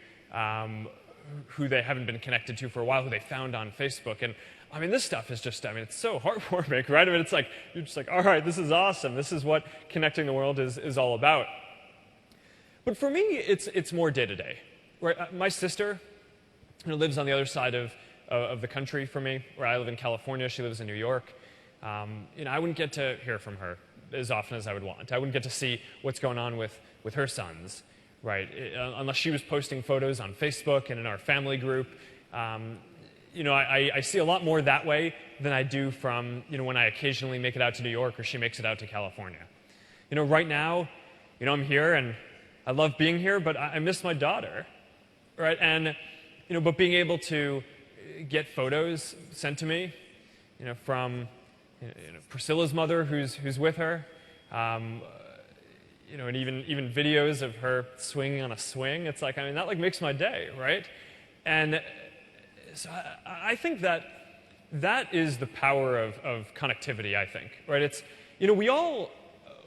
they haven't been connected to for a while, who they found on Facebook. And I mean, this stuff is just, it's so heartwarming, right? I mean, it's like, you're just like, all right, this is awesome. This is what connecting the world is all about. But for me, it's more day-to-day, right? My sister lives on the other side of the country from me, where I live in California. She lives in New York. I wouldn't get to hear from her as often as I would want. I wouldn't get to see what's going on with her sons, right? Unless she was posting photos on Facebook and in our family group. I see a lot more that way than I do from, when I occasionally make it out to New York or she makes it out to California. Right now, I'm here and I love being here, but I miss my daughter, right? And, but being able to get photos sent to me, from Priscilla's mother who's with her, and even videos of her swinging on a swing. It's like, that makes my day, right? And so I think that is the power of connectivity, I think, right? It's, we all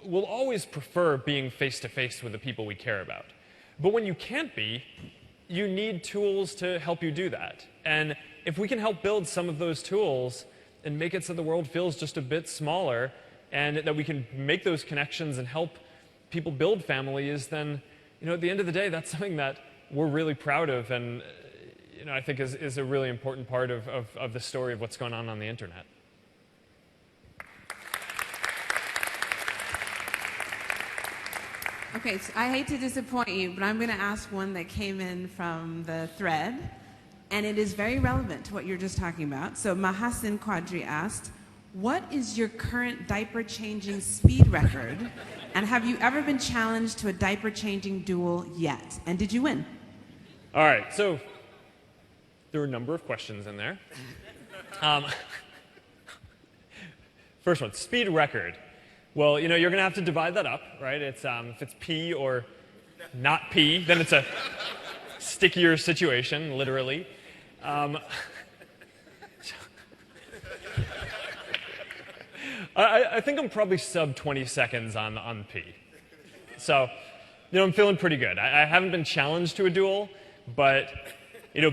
will always prefer being face-to-face with the people we care about. But when you can't be, you need tools to help you do that. And if we can help build some of those tools and make it so the world feels just a bit smaller, and that we can make those connections and help people build families, then, at the end of the day, that's something that we're really proud of, and I think is a really important part of the story of what's going on the internet. Okay, so I hate to disappoint you, but I'm going to ask one that came in from the thread, and it is very relevant to what you're just talking about. So Mahasin Quadri asked, what is your current diaper changing speed record? And have you ever been challenged to a diaper changing duel yet? And did you win? All right, so there were a number of questions in there. First one, speed record. Well, you're going to have to divide that up, right? It's if it's pee or not pee, then it's a stickier situation, literally. I think I'm probably sub 20 seconds on pee. So, I'm feeling pretty good. I haven't been challenged to a duel, but,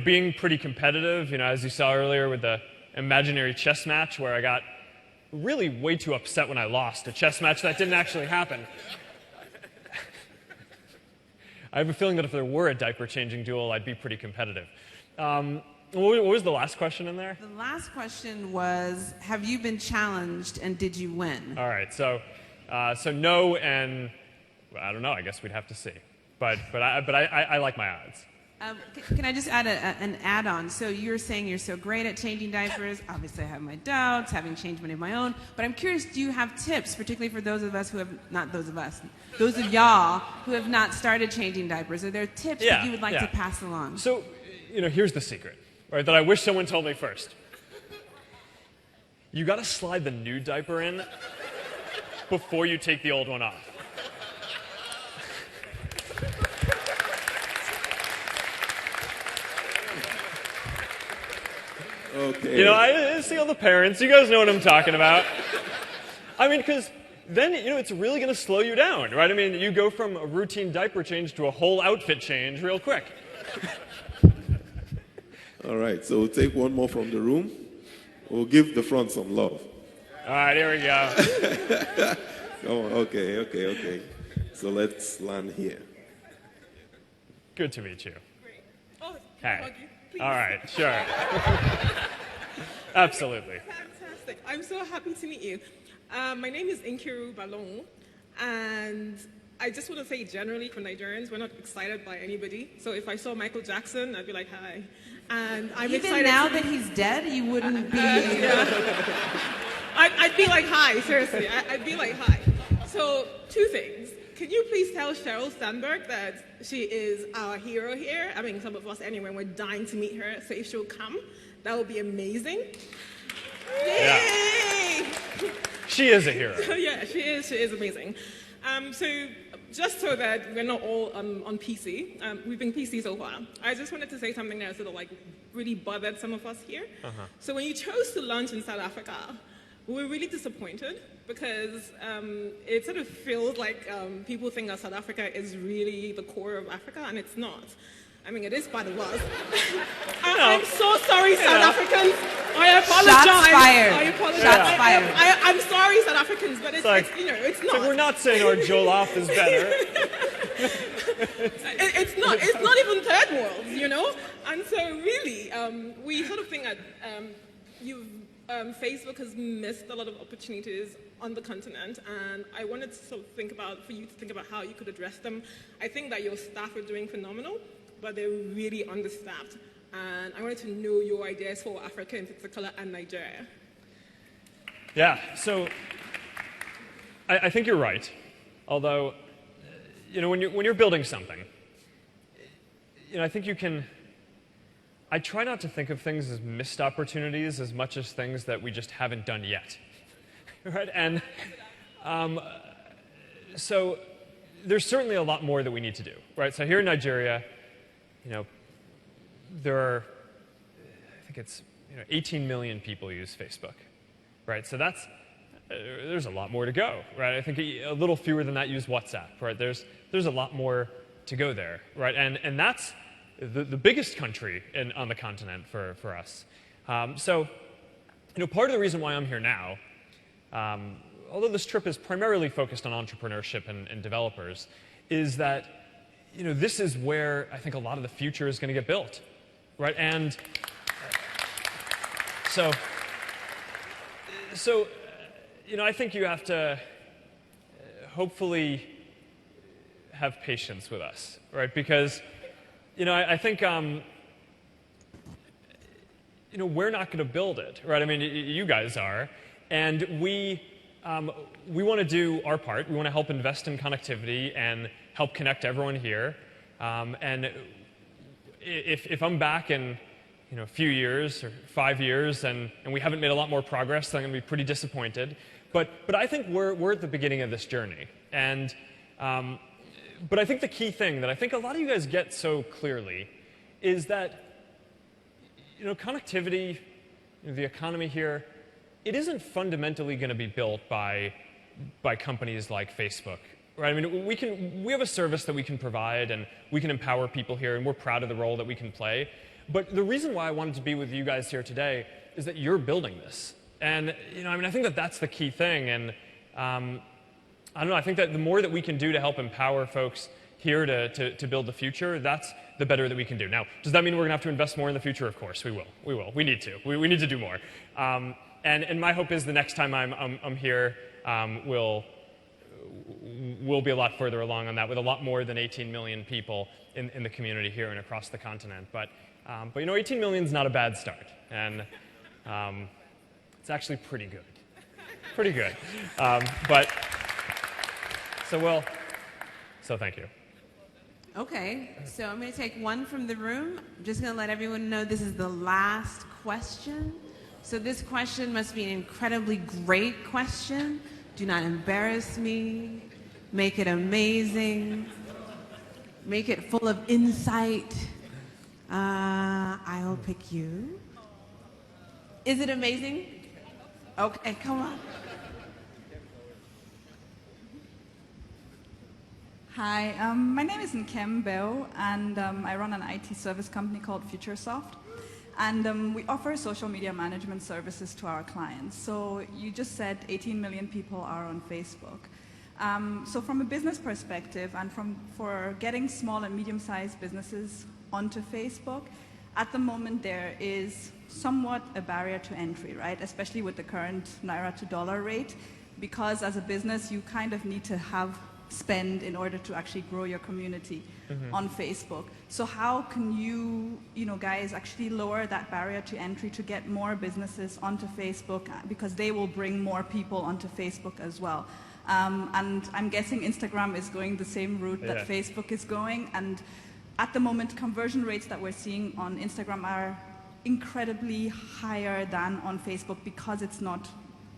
being pretty competitive, as you saw earlier with the imaginary chess match where I got really way too upset when I lost a chess match that didn't actually happen. I have a feeling that if there were a diaper-changing duel, I'd be pretty competitive. What was the last question in there? The last question was, have you been challenged and did you win? All right, so no, and I don't know. I guess we'd have to see. But I like my odds. Can I just add an add-on? So you're saying you're so great at changing diapers. Obviously, I have my doubts, having changed many of my own. But I'm curious, do you have tips, particularly for those of us who have, not those of us, those of y'all who have not started changing diapers? Are there tips that you would like to pass along? So, here's the secret, right, that I wish someone told me first. You got to slide the new diaper in before you take the old one off. Okay. I see all the parents. You guys know what I'm talking about. Because then, it's really going to slow you down, right? You go from a routine diaper change to a whole outfit change real quick. All right, so we'll take one more from the room. We'll give the front some love. All right, here we go. Come on, okay. So let's land here. Good to meet you. Great. Oh, hey. All right, sure. Absolutely. Fantastic. I'm so happy to meet you. My name is Engr Ballon, and I just want to say generally for Nigerians, we're not excited by anybody. So if I saw Michael Jackson, I'd be like, hi. And I'm Even excited now that he's dead, you wouldn't be... I'd be like, hi, seriously. I'd be like, hi. So, two things. Can you please tell Sheryl Sandberg that she is our hero here? Some of us anyway, we're dying to meet her, so if she'll come. that would be amazing. Yeah. Yay! She is a hero. Yeah, she is amazing. So just so that we're not all on PC, we've been PC so far, I just wanted to say something that sort of like really bothered some of us here. So when you chose to launch in South Africa, we were really disappointed because it sort of feels like people think that South Africa is really the core of Africa, and it's not. I mean, it is part of us. I'm so sorry, South Africans. I apologize. Shots fired. I apologize. Shots fired. I'm sorry, South Africans, but it's it's not. So we're not saying our Jollof is better. It's not. It's not even third world, you know. And so really, we sort of think that Facebook has missed a lot of opportunities on the continent, and I wanted to sort of for you to think about how you could address them. I think that your staff are doing phenomenal, but they're really understaffed. And I wanted to know your ideas for Africa in particular and Nigeria. Yeah, so I think you're right. Although, when you're building something, I think you can. I try not to think of things as missed opportunities as much as things that we just haven't done yet, right? And so there's certainly a lot more that we need to do, right? So here in Nigeria, there are, I think it's 18 million people use Facebook, right? So there's a lot more to go, right? I think a little fewer than that use WhatsApp, right? There's a lot more to go there, right? And that's the biggest country on the continent for us. So, part of the reason why I'm here now, although this trip is primarily focused on entrepreneurship and developers, is that this is where I think a lot of the future is going to get built, right? And so I think you have to hopefully have patience with us, right? Because I think we're not going to build it, right? I mean, you guys are, and we want to do our part. We want to help invest in connectivity and help connect everyone here. And if I'm back in a few years or 5 years and we haven't made a lot more progress, then I'm going to be pretty disappointed. But I think we're at the beginning of this journey. And but I think the key thing that I think a lot of you guys get so clearly is that connectivity, the economy here, it isn't fundamentally going to be built by companies like Facebook, right? I mean, we have a service that we can provide, and we can empower people here, and we're proud of the role that we can play. But the reason why I wanted to be with you guys here today is that you're building this, and I think that that's the key thing. And I don't know. I think that the more that we can do to help empower folks here to build the future, that's the better that we can do. Now, does that mean we're going to have to invest more in the future? Of course, we will. We will. We need to. We need to do more. And my hope is the next time I'm here, we'll be a lot further along on that with a lot more than 18 million people in the community here and across the continent. But 18 million is not a bad start, and it's actually pretty good. Pretty good. So thank you. Okay, so I'm going to take one from the room. I'm just going to let everyone know this is the last question. So this question must be an incredibly great question. Do not embarrass me. Make it amazing. Make it full of insight. I'll pick you. Is it amazing? Okay, come on. Hi, my name is Nkem Bell, and I run an IT service company called FutureSoft. And we offer social media management services to our clients. So you just said 18 million people are on Facebook. So from a business perspective and for getting small and medium-sized businesses onto Facebook, at the moment there is somewhat a barrier to entry, right? Especially with the current Naira to dollar rate, because as a business you kind of need to have spend in order to actually grow your community on Facebook. So how can you guys actually lower that barrier to entry to get more businesses onto Facebook, because they will bring more people onto Facebook as well. And I'm guessing Instagram is going the same route that Facebook is going. And at the moment, conversion rates that we're seeing on Instagram are incredibly higher than on Facebook because it's not,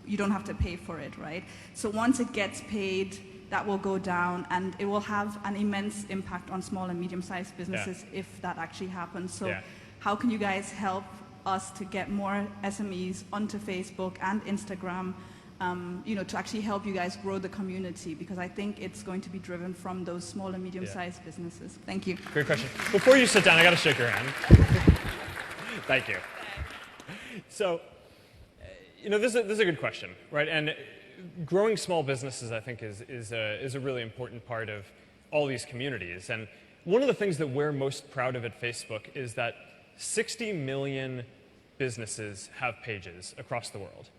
you don't have to pay for it, right? So once it gets paid, that will go down, and it will have an immense impact on small and medium-sized businesses if that actually happens. So how can you guys help us to get more SMEs onto Facebook and Instagram, to actually help you guys grow the community? Because I think it's going to be driven from those small and medium-sized businesses. Thank you. Great question. Before you sit down, I got to shake your hand. Thank you. So, this is a good question, right? And growing small businesses, I think, is a really important part of all these communities. And one of the things that we're most proud of at Facebook is that 60 million businesses have pages across the world.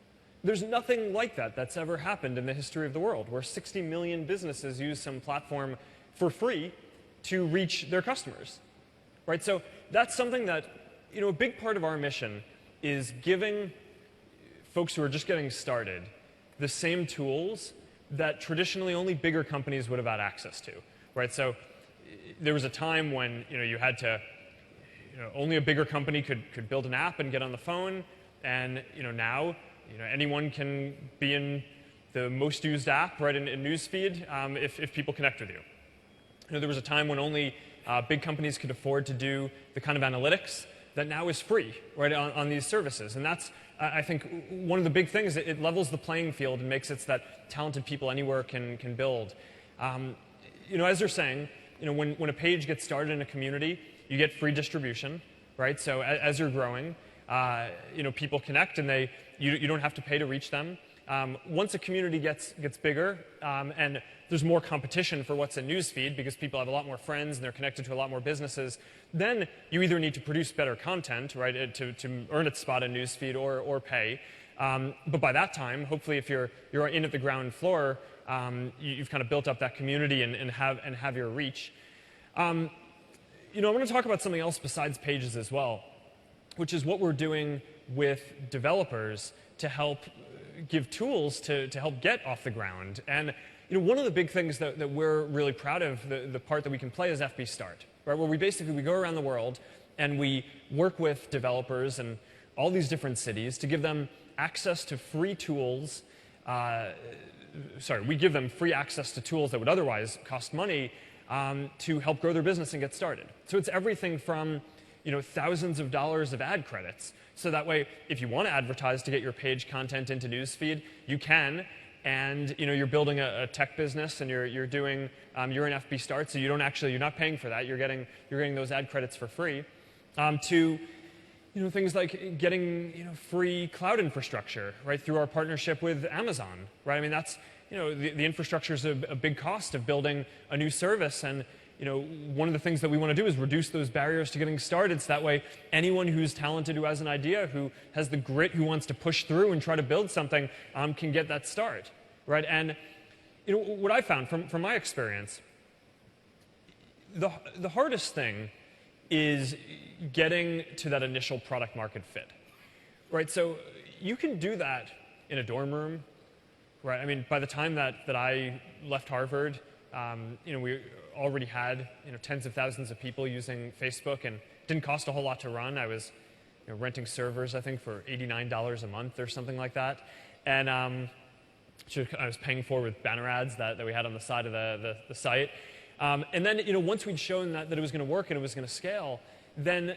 There's nothing like that that's ever happened in the history of the world, where 60 million businesses use some platform for free to reach their customers, right? So that's something that, a big part of our mission is giving folks who are just getting started the same tools that traditionally only bigger companies would have had access to, right? So there was a time when, you had to, only a bigger company could build an app and get on the phone, and, now, anyone can be in the most used app, right, in Newsfeed, if people connect with you. There was a time when only big companies could afford to do the kind of analytics that now is free, right, on these services. And that's, I think, one of the big things. It levels the playing field and makes it so that talented people anywhere can build. As you're saying, when a page gets started in a community, you get free distribution, right? So as you're growing, people connect, and you don't have to pay to reach them. Once a community gets bigger, and there's more competition for what's in Newsfeed because people have a lot more friends and they're connected to a lot more businesses, then you either need to produce better content, right, to earn its spot in Newsfeed or pay. But by that time, hopefully, if you're in at the ground floor, you've kind of built up that community and have your reach. I want to talk about something else besides pages as well, which is what we're doing with developers to help give tools to help get off the ground. And one of the big things that we're really proud of, the part that we can play is FB Start, right? Where we go around the world and we work with developers in all these different cities to give them access to free tools. We give them free access to tools that would otherwise cost money to help grow their business and get started. So it's everything from thousands of dollars of ad credits. So that way, if you want to advertise to get your page content into Newsfeed, you can. And you're building a tech business, and you're in FB Start, so you're not paying for that. You're getting those ad credits for free. To things like getting free cloud infrastructure, right, through our partnership with Amazon, right? I mean, that's the infrastructure is a big cost of building a new service, and one of the things that we want to do is reduce those barriers to getting started, so that way anyone who's talented, who has an idea, who has the grit, who wants to push through and try to build something, can get that start, right? And what I found from my experience, the hardest thing is getting to that initial product market fit, right? So you can do that in a dorm room, right? I mean, by the time that I left Harvard, we already had tens of thousands of people using Facebook, and it didn't cost a whole lot to run. I was renting servers, I think, for $89 a month or something like that, and I was paying for with banner ads that we had on the side of the site. And then once we'd shown that it was going to work and it was going to scale, then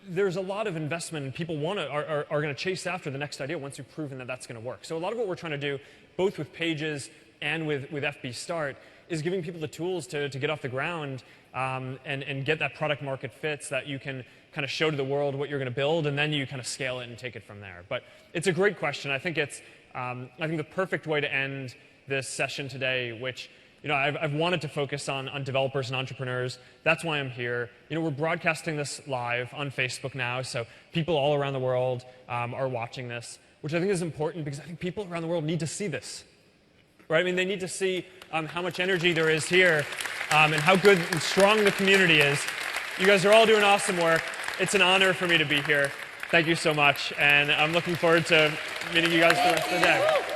there's a lot of investment, and people are going to chase after the next idea once you've proven that that's going to work. So a lot of what we're trying to do, both with Pages and with FB Start, is giving people the tools to get off the ground and get that product market fit, so that you can kind of show to the world what you're going to build, and then you kind of scale it and take it from there. But it's a great question. I think it's the perfect way to end this session today, which I've wanted to focus on developers and entrepreneurs. That's why I'm here. We're broadcasting this live on Facebook now, so people all around the world are watching this, which I think is important because I think people around the world need to see this, right? I mean, they need to see how much energy there is here and how good and strong the community is. You guys are all doing awesome work. It's an honor for me to be here. Thank you so much, and I'm looking forward to meeting you guys for the rest of the day.